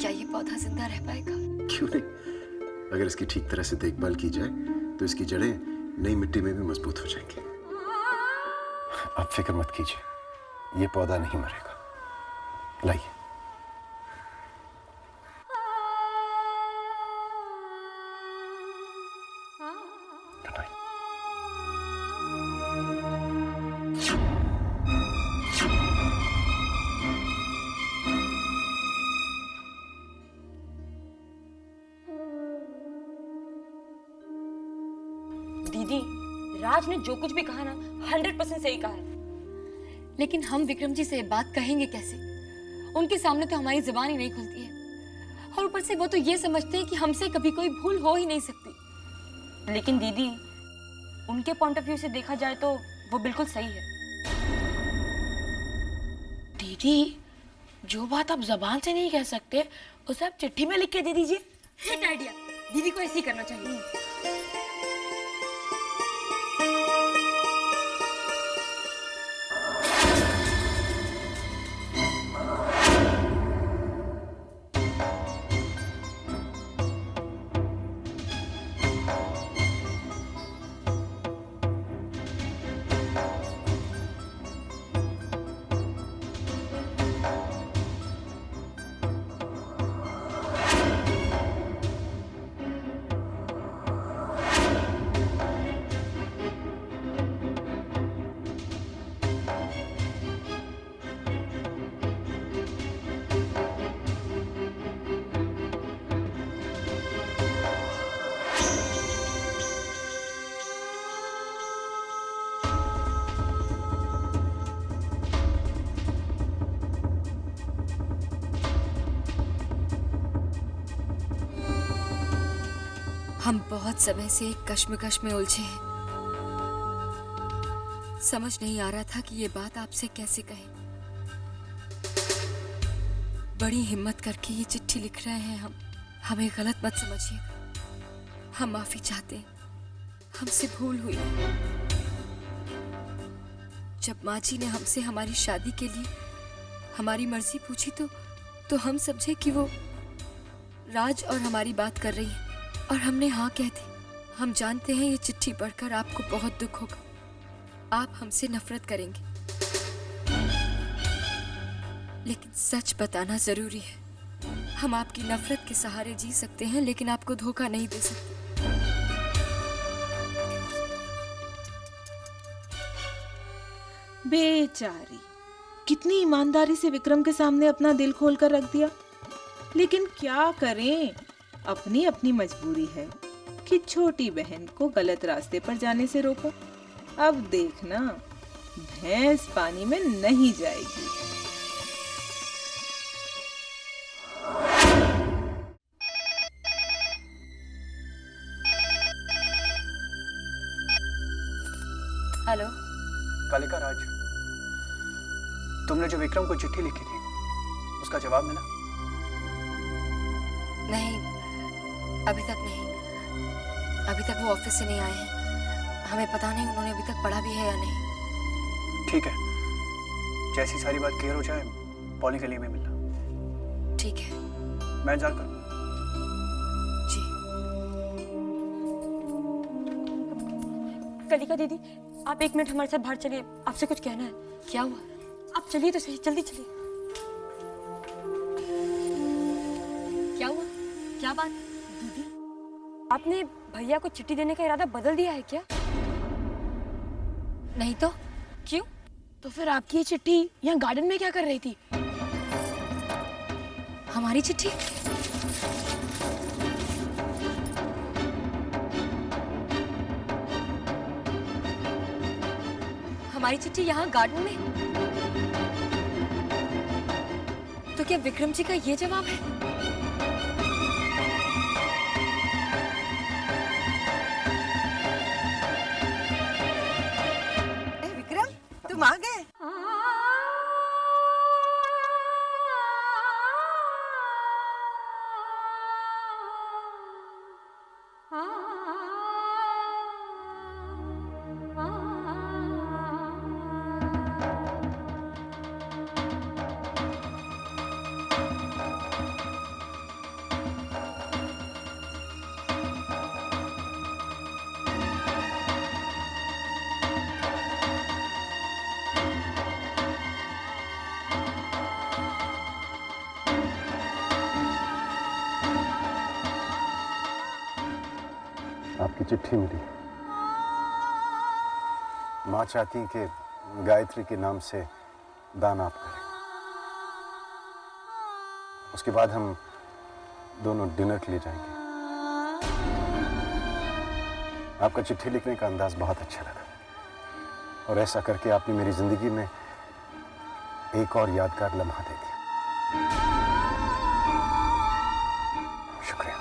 क्या ये पौधा जिंदा रह पाएगा? क्यों नहीं, अगर इसकी ठीक तरह से देखभाल की जाए तो इसकी जड़ें नई मिट्टी में भी मजबूत हो जाएंगी। आप फिक्र मत कीजिए, ये पौधा नहीं मरेगा। लाइए। Good night. दीदी, राज ने जो कुछ भी कहा ना 100% सही कहा है। लेकिन हम विक्रम जी से ये बात कहेंगे कैसे? उनके सामने तो हमारी जुबान ही नहीं खुलती है, और ऊपर से वो तो ये समझते हैं कि हमसे कभी कोई भूल हो ही नहीं सकती। लेकिन दीदी, उनके पॉइंट ऑफ व्यू से देखा जाए तो वो बिल्कुल सही है। दीदी, जो बात आप जबान से नहीं कह सकते उसे आप चिट्ठी में लिख के दे दीजिए। हिट आइडिया, दीदी को ऐसे ही करना चाहिए। हम बहुत समय से एक कश्मकश में उलझे हैं। समझ नहीं आ रहा था कि ये बात आपसे कैसे कहें। बड़ी हिम्मत करके ये चिट्ठी लिख रहे हैं हम। हमें गलत मत समझिएगा, हम माफी चाहते हैं, हमसे भूल हुई। जब माँ जी ने हमसे हमारी शादी के लिए हमारी मर्जी पूछी तो तो हम समझे कि वो राज और हमारी बात कर रही है और हमने हाँ कह दी। हम जानते हैं ये चिट्ठी पढ़कर आपको बहुत दुख होगा, आप हमसे नफरत करेंगे, लेकिन सच बताना जरूरी है। हम आपकी नफरत के सहारे जी सकते हैं लेकिन आपको धोखा नहीं दे सकते। बेचारी, कितनी ईमानदारी से विक्रम के सामने अपना दिल खोल कर रख दिया, लेकिन क्या करें, अपनी अपनी मजबूरी है कि छोटी बहन को गलत रास्ते पर जाने से रोको। अब देखना, भैंस पानी में नहीं जाएगी। हेलो कालिका राज, तुमने जो विक्रम को चिट्ठी लिखी थी उसका जवाब मिला? नहीं, अभी तक नहीं। अभी तक वो ऑफिस से नहीं आए हैं। हमें पता नहीं उन्होंने अभी तक पढ़ा भी है या नहीं। ठीक है, जैसी सारी बात क्लियर हो जाए पॉली के लिए भी मिलना। ठीक है, मैं जानकर जी। कलिका दीदी, आप 1 मिनट हमारे साथ बाहर चलिए, आपसे कुछ कहना है। क्या हुआ? आप चलिए तो सही, जल्दी चलिए। क्या हुआ? क्या बात? दीदी, आपने भैया को चिट्ठी देने का इरादा बदल दिया है क्या? नहीं तो क्यों? तो फिर आपकी ये चिट्ठी यहाँ गार्डन में क्या कर रही थी? हमारी चिट्ठी? हमारी चिट्ठी यहाँ गार्डन में? तो क्या विक्रम जी का ये जवाब है? विक्रम, तुम आ गए? आपकी चिट्ठी मिली। माँ चाहती कि गायत्री के नाम से दान आप करें। उसके बाद हम दोनों डिनर के लिए जाएंगे। आपका चिट्ठी लिखने का अंदाज बहुत अच्छा लगा और ऐसा करके आपने मेरी जिंदगी में एक और यादगार लम्हा दे दिया। शुक्रिया।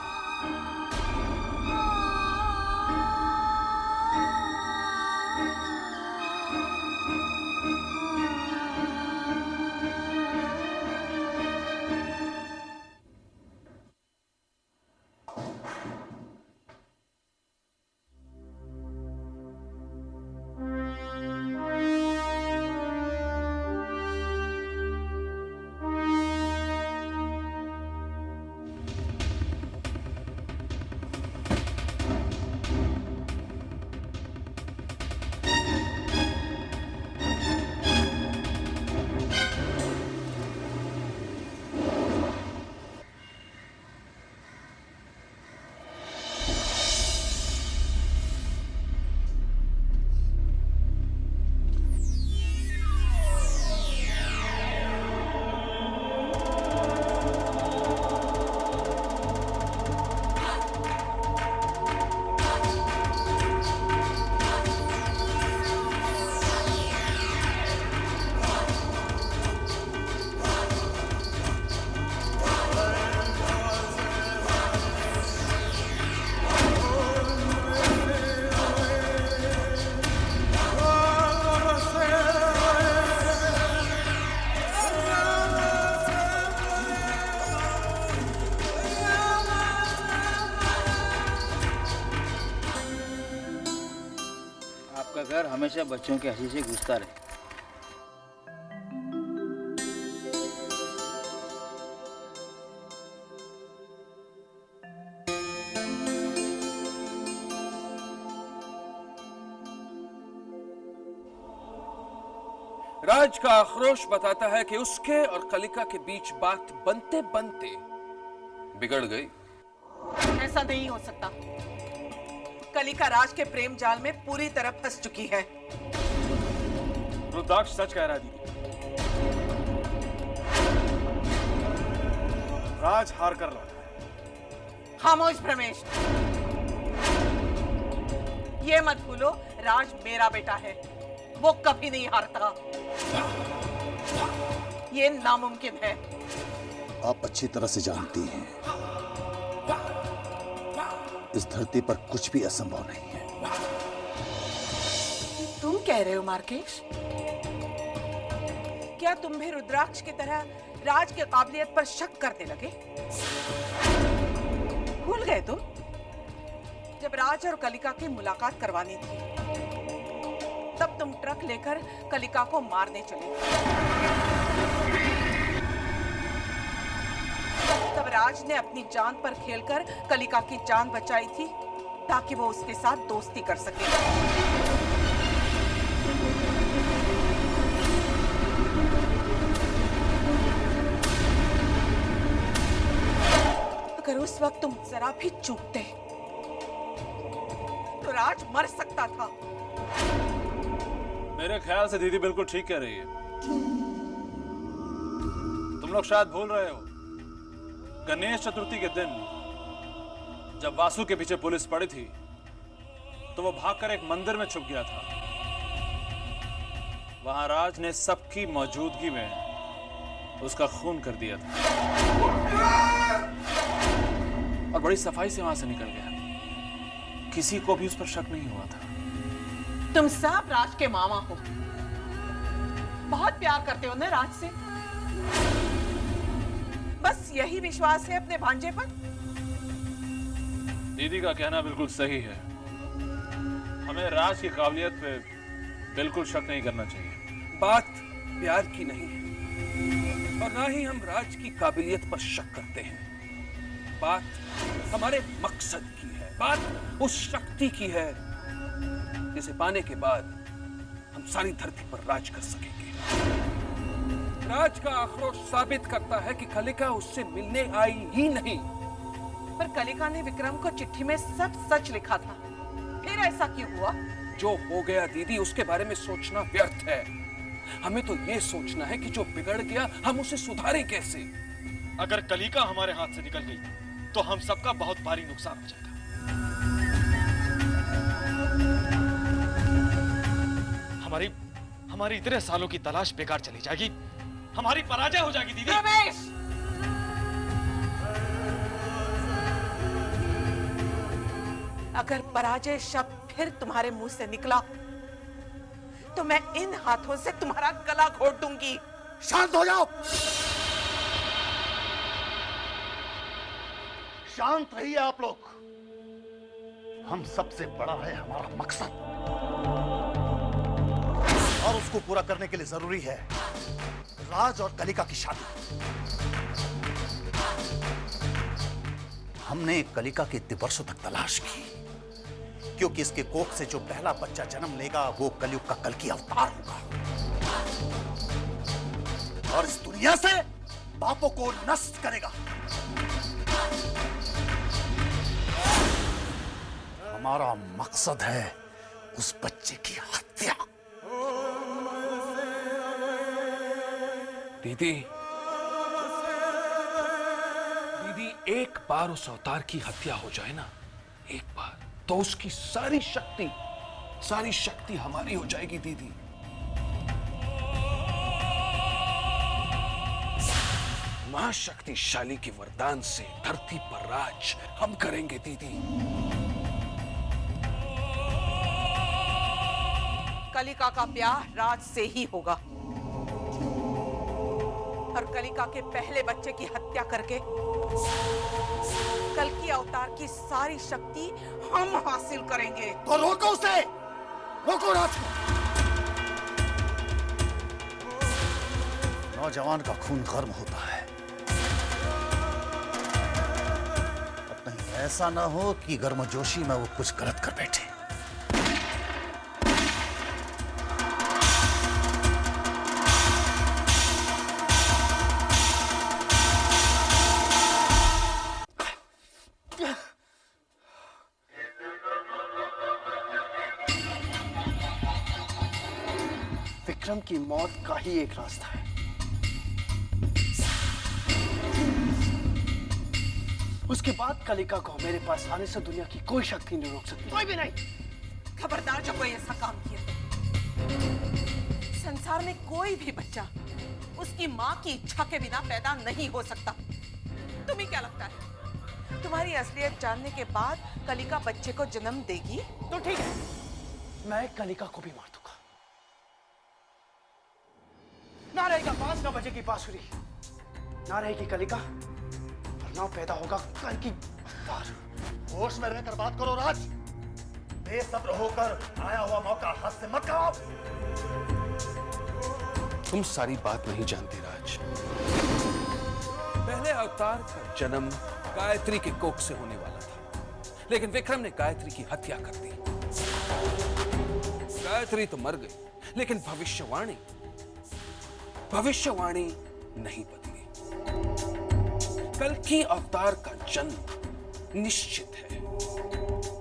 आपका घर हमेशा बच्चों की हंसी से गूंजता रहे। राज का आक्रोश बताता है कि उसके और कलिका के बीच बात बनते बनते बिगड़ गई। ऐसा नहीं हो सकता। कलिका राज के प्रेम जाल में पूरी तरह फंस चुकी है। रुद्राक्ष सच कह रहा है दीदी। राज हार कर लौटा है। खामोश भ्रमेश, ये मत भूलो राज मेरा बेटा है, वो कभी नहीं हारता। ये नामुमकिन है। आप अच्छी तरह से जानती हैं इस धरती पर कुछ भी असंभव नहीं है। तुम कह रहे हो मार्केश? क्या तुम भी रुद्राक्ष की तरह राज की काबिलियत पर शक करने लगे? भूल गए तुम जब राज और कलिका की मुलाकात करवानी थी, तब तुम ट्रक लेकर कलिका को मारने चले। तब राज ने अपनी जान पर खेलकर कलिका की जान बचाई थी ताकि वो उसके साथ दोस्ती कर सके। अगर उस वक्त तुम जरा भी चूकते तो राज मर सकता था। मेरे ख्याल से दीदी बिल्कुल ठीक कह रही है। तुम लोग शायद भूल रहे हो, गणेश चतुर्थी के दिन जब वासु के पीछे पुलिस पड़ी थी तो वो भागकर एक मंदिर में छुप गया था। वहां राज ने सबकी मौजूदगी में उसका खून कर दिया था और बड़ी सफाई से वहां से निकल गया। किसी को भी उस पर शक नहीं हुआ था। तुम सब राज के मामा हो, बहुत प्यार करते हो ना राज से। बस यही विश्वास है अपने भांजे पर। दीदी का कहना बिल्कुल सही है। हमें राज की काबिलियत पे बिल्कुल शक नहीं करना चाहिए। बात प्यार की नहीं है और ना ही हम राज की काबिलियत पर शक करते हैं। बात हमारे मकसद की है, बात उस शक्ति की है जिसे पाने के बाद हम सारी धरती पर राज कर सकेंगे। राज का आक्रोश साबित करता है कि कलिका उससे मिलने आई ही नहीं। पर कलिका ने विक्रम को चिट्ठी में सब सच लिखा था, फिर ऐसा क्यों हुआ? जो हो गया दीदी, उसके बारे में सोचना व्यर्थ है। हमें तो ये सोचना है कि जो बिगड़ गया हम उसे सुधारें कैसे। अगर कलिका हमारे हाथ से निकल गई तो हम सबका बहुत भारी नुकसान हो जाएगा। हमारी इतने सालों की तलाश बेकार चली जाएगी, हमारी पराजय हो जाएगी दीदी। रमेश! अगर पराजय शब्द फिर तुम्हारे मुंह से निकला तो मैं इन हाथों से तुम्हारा गला घोट दूंगी। शांत हो जाओ, शांत रहिए आप लोग। हम सबसे बड़ा है हमारा मकसद और उसको पूरा करने के लिए जरूरी है राज और कलिका की शादी। हमने कलिका की इतने वर्षों तक तलाश की क्योंकि इसके कोख से जो पहला बच्चा जन्म लेगा वो कलयुग का कल्कि अवतार होगा और इस दुनिया से पापों को नष्ट करेगा। हमारा मकसद है उस बच्चे की हत्या। दीदी, एक बार उस अवतार की हत्या हो जाए ना, एक बार, तो उसकी सारी शक्ति हमारी हो जाएगी दीदी। महाशक्तिशाली के वरदान से धरती पर राज हम करेंगे दीदी। कलिका का ब्याह राज से ही होगा और कलिका के पहले बच्चे की हत्या करके कल्कि अवतार की सारी शक्ति हम हासिल करेंगे। तो रोको उसे, रोको राज को। नौजवान का खून गर्म होता है, अब कहीं ऐसा ना हो कि गर्मजोशी में वो कुछ गलत कर बैठे। विक्रम की मौत का ही एक रास्ता है। उसके बाद कलिका को मेरे पास आने से दुनिया की कोई शक्ति नहीं रोक सकती। कोई भी नहीं। खबरदार जब कोई ऐसा काम किया तो संसार में कोई भी बच्चा उसकी माँ की इच्छा के बिना पैदा नहीं हो सकता। तुम्हें क्या लगता है तुम्हारी असलियत जानने के बाद कलिका बच्चे को जन्म देगी? तो ठीक है, मैं कलिका को भी मार दूंगा। ना रहेगा 5-9 बजे की बांसुरी, ना रहेगी कलिका, और ना पैदा होगा कल की अवतार। होश में रहकर बात करो राज। बेसब्र होकर आया हुआ मौका हाथ से मत गवाओ। तुम सारी बात नहीं जानते राज। पहले अवतार का जन्म गायत्री के कोख से होने वाला था, लेकिन विक्रम ने गायत्री की हत्या कर दी। गायत्री तो मर गई, लेकिन भविष्यवाणी नहीं बदली। कल की अवतार का जन्म निश्चित है।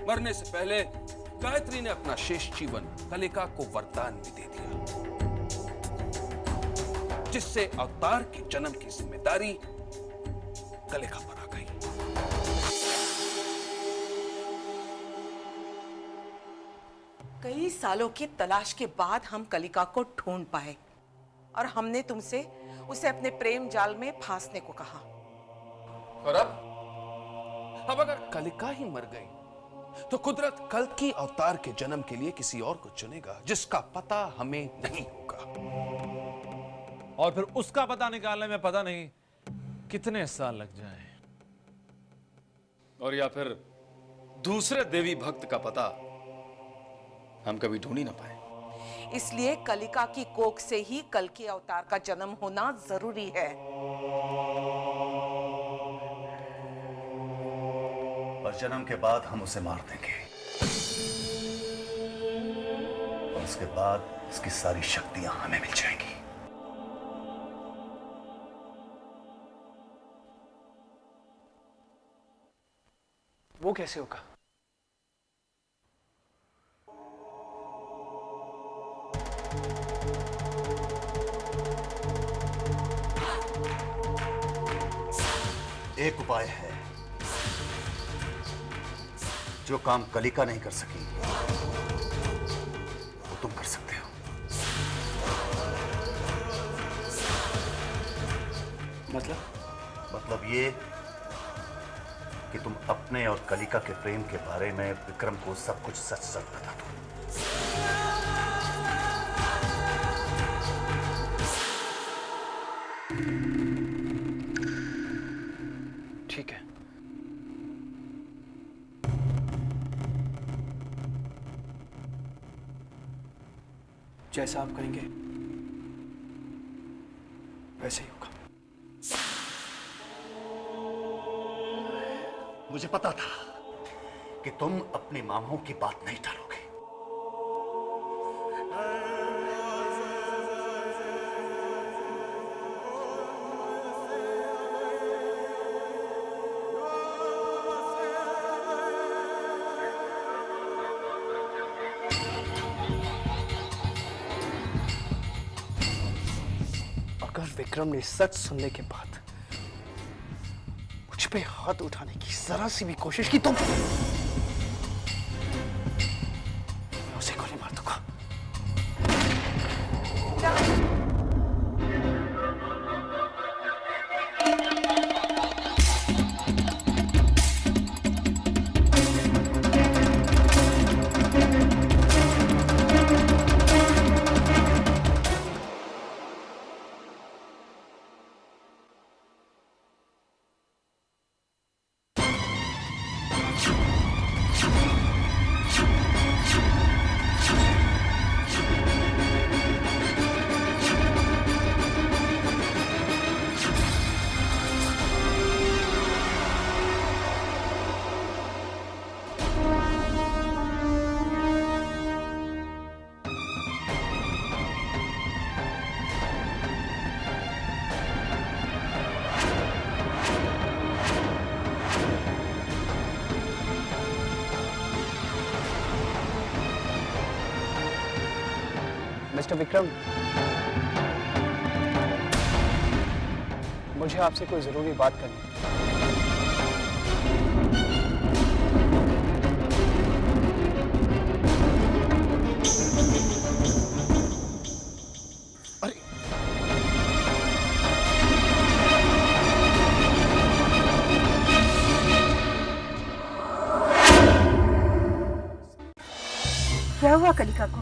मरने से पहले गायत्री ने अपना शेष जीवन कलिका को वरदान में दे दिया, जिससे अवतार के जन्म की जिम्मेदारी कलिका पर आ गई। कई सालों की तलाश के बाद हम कलिका को ढूंढ पाए और हमने तुमसे उसे अपने प्रेम जाल में फांसने को कहा। और अब अगर कलिका ही मर गई तो कुदरत कल की अवतार के जन्म के लिए किसी और को चुनेगा, जिसका पता हमें नहीं होगा। और फिर उसका पता निकालने में पता नहीं कितने साल लग जाएं। और या फिर दूसरे देवी भक्त का पता हम कभी ढूंढ ही ना पाए। इसलिए कलिका की कोख से ही कल के अवतार का जन्म होना जरूरी है। और जन्म के बाद हम उसे मार देंगे, और उसके बाद इसकी सारी शक्तियां हमें मिल जाएंगी। वो कैसे होगा? एक उपाय है जो काम कलिका नहीं कर सकी वो तुम कर सकते हो। मतलब ये कि तुम अपने और कलिका के प्रेम के बारे में विक्रम को सब कुछ सच सच बता दो। ठीक है। जैसा आप कहेंगे वैसे ही होगा। मुझे पता था कि तुम अपनी मामों की बात नहीं टालोगे। अगर विक्रम ने सच सुनने के बाद मुझ पे हाथ उठाने की जरा सी भी कोशिश की तो मैं उसे गोली मार दूंगा। मिस्टर विक्रम, मुझे आपसे कोई जरूरी बात करनी है। क्या हुआ कलिका को?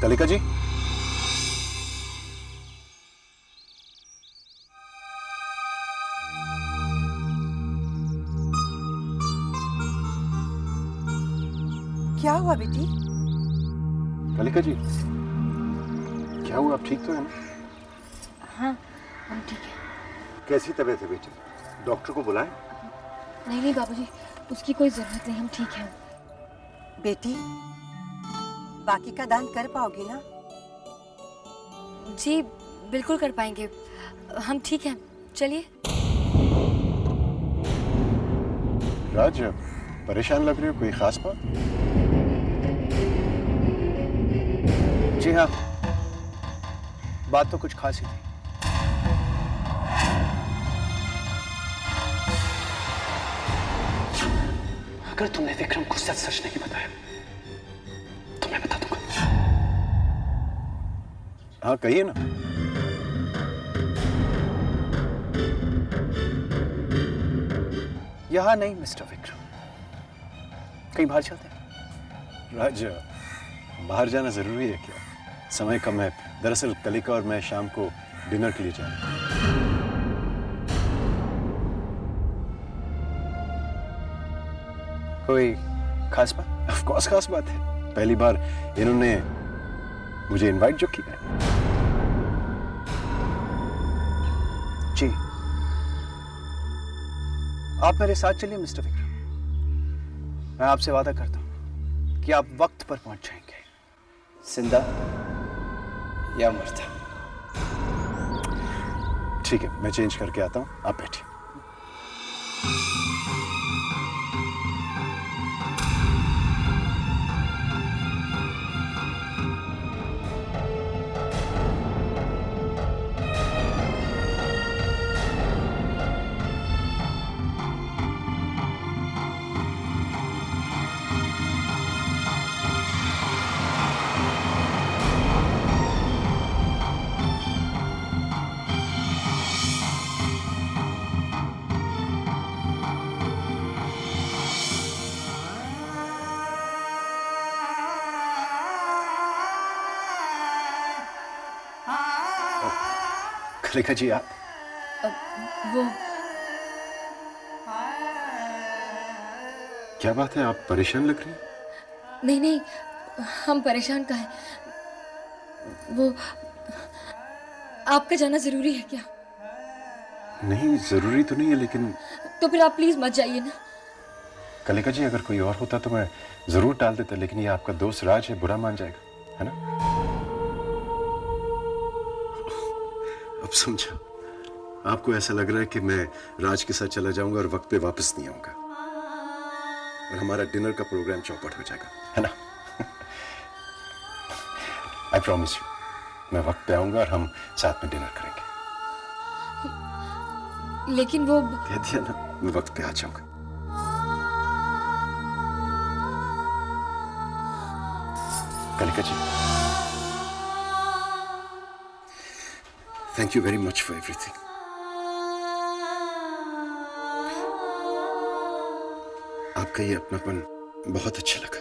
कलिका जी, क्या हुआ बेटी? कलिका जी, क्या हुआ? आप ठीक तो है ना? हाँ, हम ठीक है। कैसी तबीयत है बेटी? डॉक्टर को बुलाएं? नहीं नहीं बाबूजी, उसकी कोई जरूरत नहीं, हम ठीक हैं। बेटी, बाकी का दान कर पाओगी ना? जी बिल्कुल कर पाएंगे, हम ठीक हैं, चलिए। राज, परेशान लग रही हो, कोई खास बात? जी हाँ, बात तो कुछ खास ही थी। अगर तुमने विक्रम को सच सच नहीं बताया तो मैं बता दूंगा। हाँ कहिए ना। यहां नहीं मिस्टर विक्रम, कहीं बाहर चलते हैं। राज, बाहर जाना जरूरी है क्या? समय कम है। दरअसल कलिका और मैं शाम को डिनर के लिए जा रहे हैं। कोई खास बात? ऑफ कोर्स खास बात है। पहली बार इन्होंने मुझे इनवाइट जो किया है। जी, आप मेरे साथ चलिए मिस्टर विक्रम। मैं आपसे वादा करता हूं कि आप वक्त पर पहुंच जाएंगे, जिंदा या मरता। ठीक है, मैं चेंज करके आता हूं, आप बैठिए। कलिका जी, आप वो क्या बात है, आप परेशान लग रही हैं? नहीं नहीं, हम परेशान का है। वो आपका जाना जरूरी है क्या? नहीं, जरूरी तो नहीं है, लेकिन तो फिर आप प्लीज मत जाइए ना। कलिका जी, अगर कोई और होता तो मैं जरूर टाल देता, लेकिन ये आपका दोस्त राज है, बुरा मान जाएगा, है ना? अब समझा, आपको ऐसा लग रहा है कि मैं राज के साथ चला जाऊंगा और वक्त पे वापस नहीं आऊंगा और हमारा डिनर का प्रोग्राम चौपट हो जाएगा, है ना? आई प्रॉमिस यू, मैं वक्त पे आऊंगा और हम साथ में डिनर करेंगे। लेकिन वो कह दिया ना, मैं वक्त पे आ जाऊंगा। Kalika ji, thank you very much for everything. आपका ये अपनापन बहुत अच्छा लगा।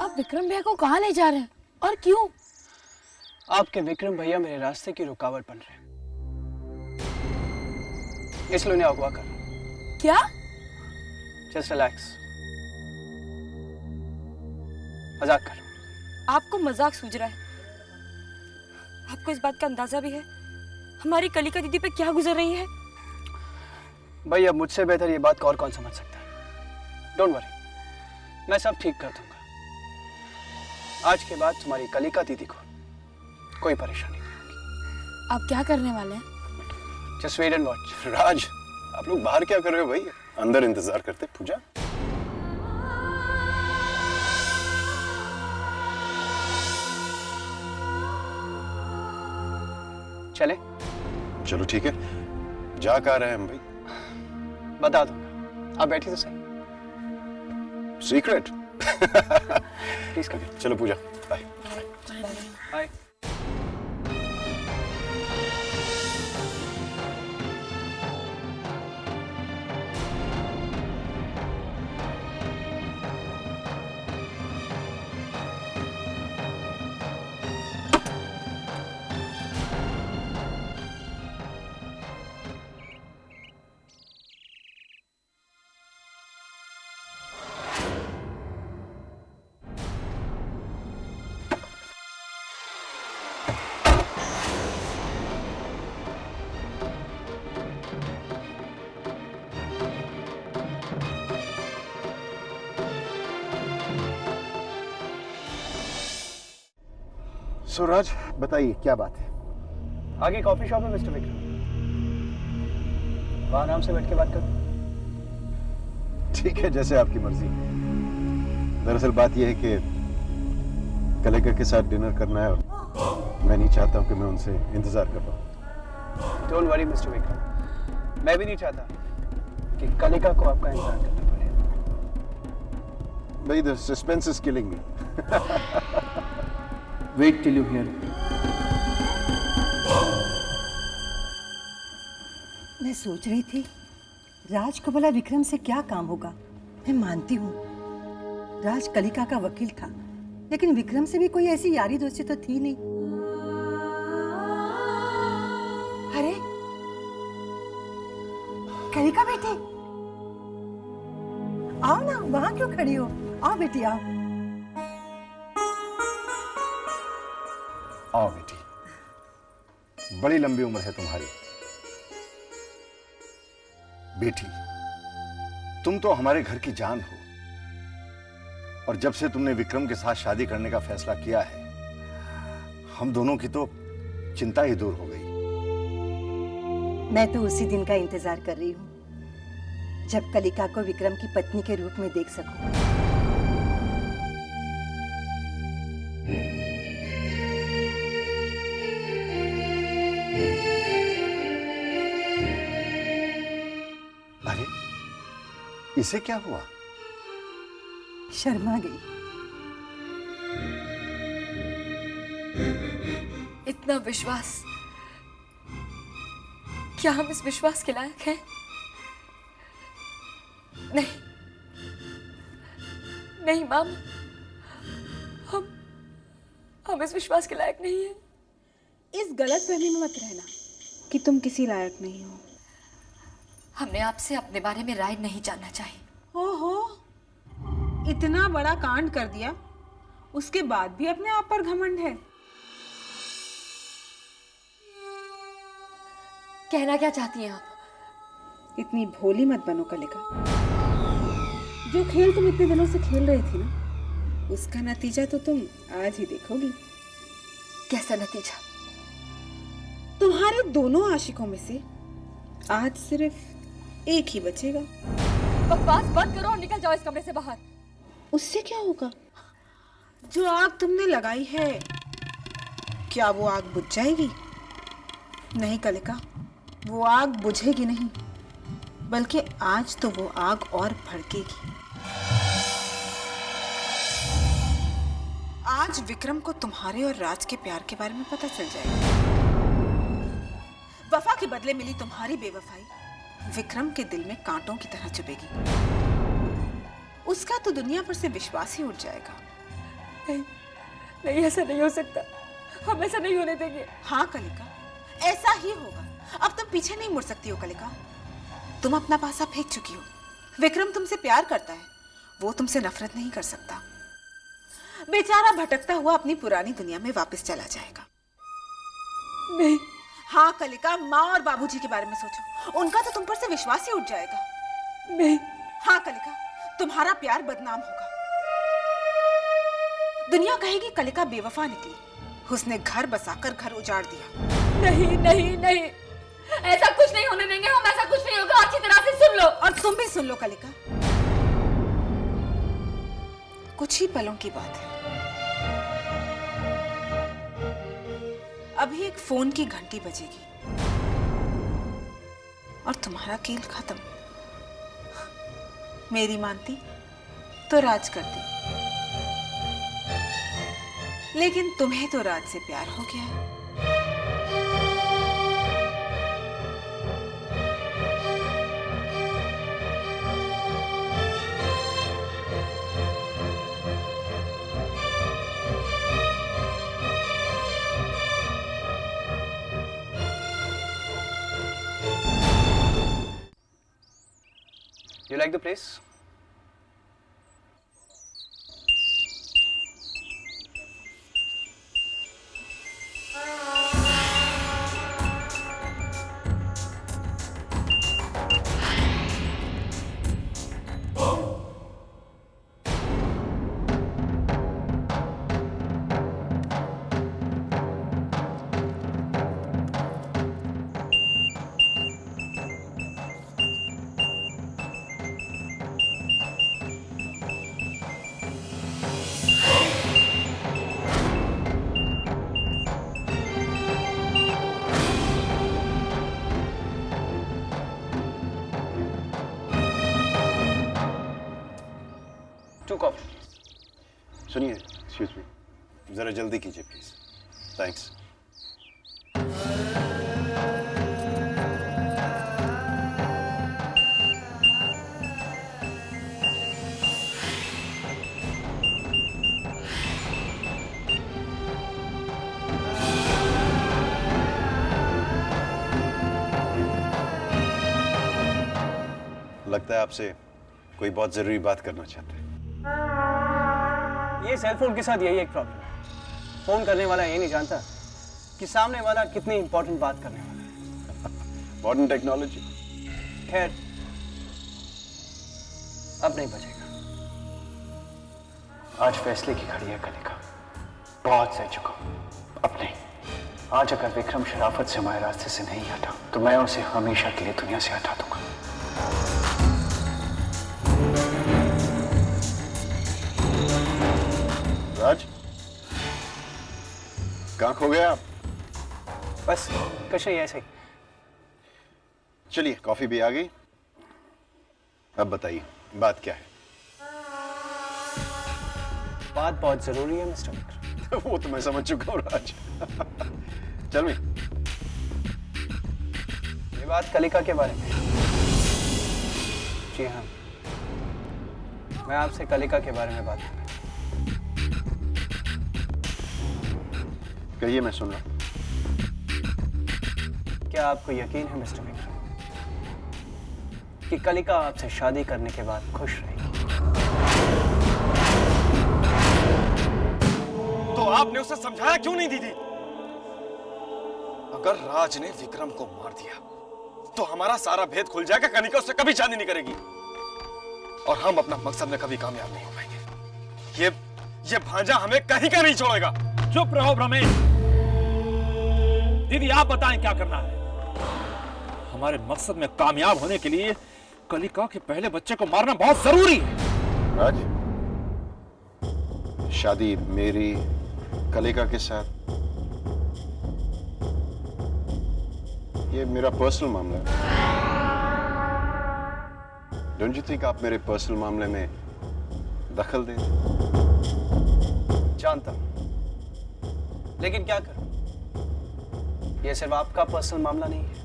आप विक्रम भैया को कहाँ ले जा रहे हैं और क्यों? आपके विक्रम भैया मेरे रास्ते की रुकावट बन रहे हैं, इसलिए उन्हें अगवा कर। क्या? जस्ट रिलैक्स, मजाक कर। आपको मजाक सूझ रहा है? आपको इस बात का अंदाजा भी है हमारी कलिका दीदी पे क्या गुजर रही है। भाई अब मुझसे बेहतर ये बात को और कौन समझ सकता है। डोंट वरी, मैं सब ठीक कर दूंगा। आज के बाद तुम्हारी कलिका दीदी को कोई परेशानी नहीं होगी। आप क्या करने वाले हैं? Just wait and watch. Raj, आप लोग बाहर क्या कर रहे हो भाई? अंदर इंतजार करते पूजा। चले? चलो ठीक है, जा कहाँ रहे हैं हम भाई? बता दूंगा, आप बैठिए तो सही। सीक्रेट? प्लीज करिए। चलो पूजा, बाय। बाय। राज बताइए क्या बात है? आगे कॉफी शॉप है मिस्टर विक्रम, वहां आराम से बैठ के बात करो। ठीक है, जैसे आपकी मर्जी। दरअसल बात यह है कि कलिका के साथ डिनर करना है और मैं नहीं चाहता हूं कि मैं उनसे इंतजार कर पाऊं। डोंट वरी मिस्टर विक्रम, मैं भी नहीं चाहता कि कलिका को आपका इंतजार करना पड़े। भाई the suspense is killing me. Wait till you hear. मैं सोच रही थी राज को भला विक्रम से क्या काम होगा। मैं मानती हूँ राज कलिका का वकील था, लेकिन विक्रम से भी कोई ऐसी यारी दोस्ती तो थी नहीं। अरे कलिका बेटी, आओ ना, वहां क्यों खड़ी हो? आओ बेटी आओ। आओ बेटी, बड़ी लंबी उम्र है तुम्हारी। बेटी, तुम तो हमारे घर की जान हो, और जब से तुमने विक्रम के साथ शादी करने का फैसला किया है, हम दोनों की तो चिंता ही दूर हो गई। मैं तो उसी दिन का इंतजार कर रही हूँ जब कलिका को विक्रम की पत्नी के रूप में देख सकूं। अरे इसे क्या हुआ? शर्मा गई। इतना विश्वास, क्या हम इस विश्वास के लायक हैं? नहीं नहीं माम, हम इस विश्वास के लायक नहीं हैं। इस गलतफहमी में मत रहना कि तुम किसी लायक नहीं हो। हमने आपसे अपने बारे में राय नहीं जानना चाहिए। ओहो, इतना बड़ा कांड कर दिया, उसके बाद भी अपने आप पर घमंड है। कहना क्या चाहती हैं आप? इतनी भोली मत बनो कलिका। जो खेल तुम इतने दिनों से खेल रही थी ना, उसका नतीजा तो तुम आज ही देखोगी। कैसा नतीजा? तुम्हारे दोनों आशिकों में से आज सिर्फ एक ही बचेगा। बकवास बंद करो और निकल जाओ इस कमरे से बाहर। उससे क्या होगा? जो आग तुमने लगाई है, क्या वो आग बुझ जाएगी? नहीं कलिका, वो आग बुझेगी नहीं, बल्कि आज तो वो आग और भड़केगी। आज विक्रम को तुम्हारे और राज के प्यार के बारे में पता चल जाएगा। वफा के बदले मिली तुम्हारी बेवफाई विक्रम के दिल में कांटों की तरह चुभेगी। उसका तो दुनिया पर से विश्वास ही उठ जाएगा। नहीं, नहीं, ऐसा नहीं हो सकता। हम ऐसा नहीं होने देंगे। हाँ कलिका, ऐसा ही होगा। अब तुम पीछे नहीं मुड़ सकती हो कलिका। तुम अपना पासा फेंक चुकी हो। विक्रम तुमसे प्यार करता है, वो तुमसे नफरत नहीं कर सकता। बेचारा भटकता हुआ अपनी पुरानी दुनिया में वापस चला जाएगा। नहीं। हाँ कलिका, माँ और बाबूजी के बारे में सोचो, उनका तो तुम पर से विश्वास ही उठ जाएगा। नहीं। हाँ कलिका, तुम्हारा प्यार बदनाम होगा। दुनिया कहेगी कलिका बेवफा निकली, उसने घर बसाकर घर उजाड़ दिया। नहीं नहीं नहीं, ऐसा कुछ नहीं होने देंगे हम, ऐसा कुछ नहीं होगा। अच्छी तरह से सुन लो। और तुम भी सुन लो कलिका, कुछ ही पलों की बात है। अभी एक फोन की घंटी बजेगी और तुम्हारा खेल खत्म। मेरी मानती तो राज करती, लेकिन तुम्हें तो राज से प्यार हो गया है। You like the place? Two coffee. सुनिए, एक्सक्यूज मी, जरा जल्दी कीजिए प्लीज। थैंक्स। लगता है आपसे कोई बहुत जरूरी बात करना चाहते हैं। ये सेल फोन के साथ यही एक प्रॉब्लम है, फोन करने वाला ये नहीं जानता कि सामने वाला कितनी इंपॉर्टेंट बात करने वाला है। Modern technology. खैर, अब नहीं बचेगा। आज फैसले की घड़ी है कलिका, बहुत सह चुका हूं, अब नहीं। आज अगर विक्रम शराफत से हमारे रास्ते से नहीं हटा तो मैं उसे हमेशा के लिए दुनिया से हटा दूंगा। राज, कहाँ खो गए आप? बस कुछ नहीं, ऐसे ही। चलिए, कॉफी भी आ गई। अब बताइए, बात क्या है? बात बहुत जरूरी है मिस्टर विक्रम। वो तो मैं समझ चुका हूँ राज। चल मी। ये बात कलिका के बारे में। जी हाँ, मैं आपसे कलिका के बारे में बात कर रहा हूँ। कहिए, मैं सुन रहा हूं। क्या आपको यकीन है मिस्टर विक्रम कि कलिका आपसे शादी करने के बाद खुश रहेगी? तो आपने उसे समझाया क्यों नहीं दीदी? अगर राज ने विक्रम को मार दिया तो हमारा सारा भेद खुल जाएगा, कनिका उससे कभी शादी नहीं करेगी और हम अपना मकसद में कभी कामयाब नहीं हो पाएंगे। ये भांजा हमें कहीं का नहीं छोड़ेगा। चुप रहो भ्रमेश। दीदी आप बताएं क्या करना है। हमारे मकसद में कामयाब होने के लिए कलिका के पहले बच्चे को मारना बहुत जरूरी है। राज, शादी मेरी कलिका के साथ, ये मेरा पर्सनल मामला है। डोंट यू थिंक आप मेरे पर्सनल मामले में दखल दें? जानता हूं, लेकिन क्या करूं? यह सिर्फ आपका पर्सनल मामला नहीं है।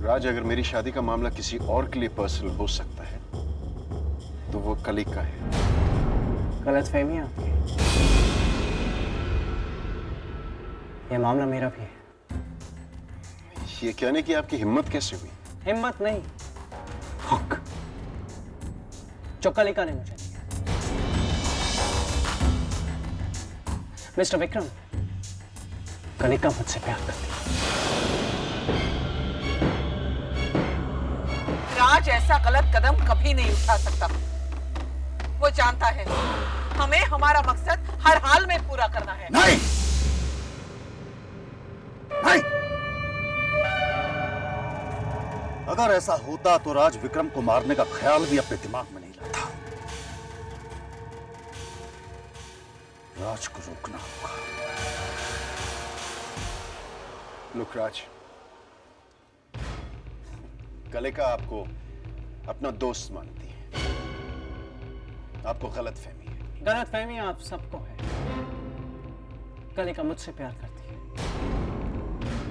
राज, अगर मेरी शादी का मामला किसी और के लिए पर्सनल हो सकता है तो वो कलिका है। गलतफहमी है आपकी। यह मामला मेरा भी है। ये कहने की आपकी हिम्मत कैसे हुई? हिम्मत नहीं, हक जो कलिका ने मुझे दिया। मिस्टर विक्रम, कलिका मुझसे प्यार करती है। राज ऐसा गलत कदम कभी नहीं उठा सकता। वो जानता है हमें हमारा मकसद हर हाल में पूरा करना है। नहीं, नहीं। अगर ऐसा होता तो राज विक्रम को मारने का ख्याल भी अपने दिमाग में नहीं लाता। राज को रोकना होगा। लुक राज, कलिका आपको अपना दोस्त मानती है, आपको गलत फहमी है। गलत फहमी आप सबको है। कलिका मुझसे प्यार करती है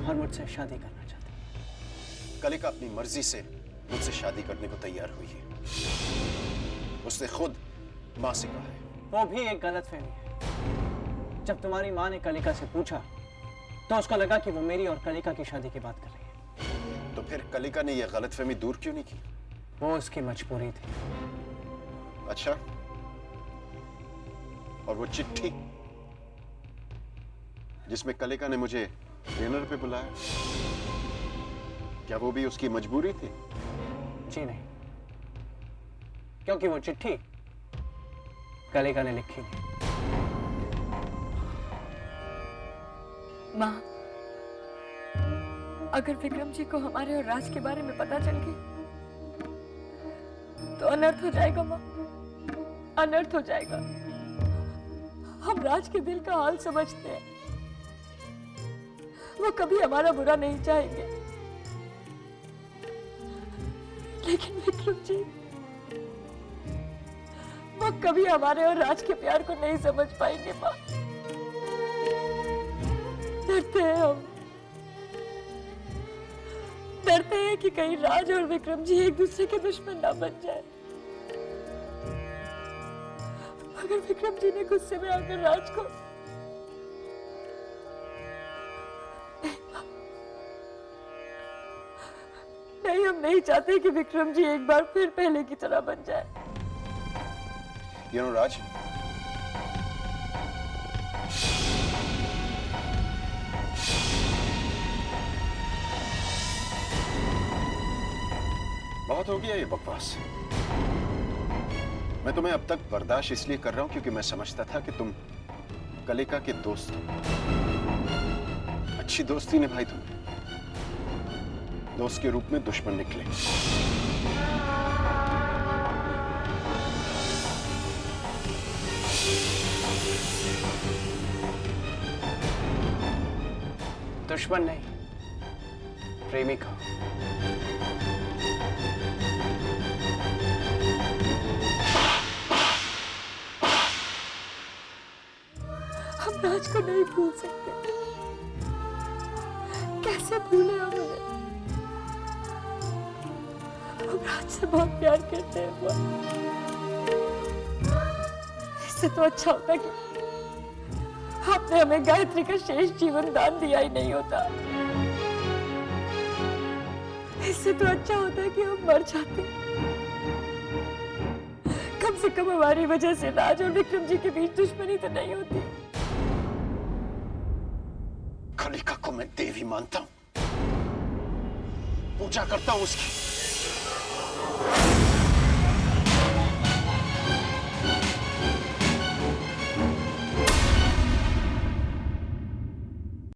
और मुझसे शादी करना चाहती है। कलिका अपनी मर्जी से मुझसे शादी करने को तैयार हुई है। उसने खुद मां से कहा है। वो भी एक गलत फहमी है। जब तुम्हारी मां ने कलिका से पूछा तो उसको लगा कि वो मेरी और कलिका की शादी की बात कर रही है। तो फिर कलिका ने यह गलतफहमी दूर क्यों नहीं की? वो उसकी मजबूरी थी। अच्छा, और वो चिट्ठी जिसमें कलिका ने मुझे डिनर पे बुलाया, क्या वो भी उसकी मजबूरी थी? जी नहीं, क्योंकि वो चिट्ठी कलिका ने लिखी थी। माँ, अगर विक्रम जी को हमारे और राज के बारे में पता चल गया तो अनर्थ हो जाएगा माँ, अनर्थ हो जाएगा। हम राज के दिल का हाल समझते हैं। वो कभी हमारा बुरा नहीं चाहेंगे, लेकिन विक्रम जी, वो कभी हमारे और राज के प्यार को नहीं समझ पाएंगे माँ। डरते हैं हम, डरते हैं कि कहीं राज और विक्रम जी एक दूसरे के दुश्मन ना बन जाए। अगर विक्रम जी ने गुस्से में आकर राज को नहीं, हम नहीं चाहते कि विक्रम जी एक बार फिर पहले की तरह बन जाए। You know, राज, बहुत हो गया ये बकवास। मैं तुम्हें अब तक बर्दाश्त इसलिए कर रहा हूं क्योंकि मैं समझता था कि तुम कलिका के दोस्त हो। अच्छी दोस्ती निभाई तुमने, दोस्त के रूप में दुश्मन निकले। दुश्मन नहीं, प्रेमिका। हम राज को नहीं भूल सकते। कैसे भूले हम उन्हें? हम राज से बहुत प्यार करते हैं। इससे तो अच्छा होता कि आपने हमें गायत्री का शेष जीवन दान दिया ही नहीं होता। इससे तो अच्छा होता कि हम मर जाते। कम से कम हमारी वजह से राज और विक्रम जी के बीच दुश्मनी तो नहीं होती। कलिका को मैं देवी मानता हूं, पूजा करता हूं उसकी,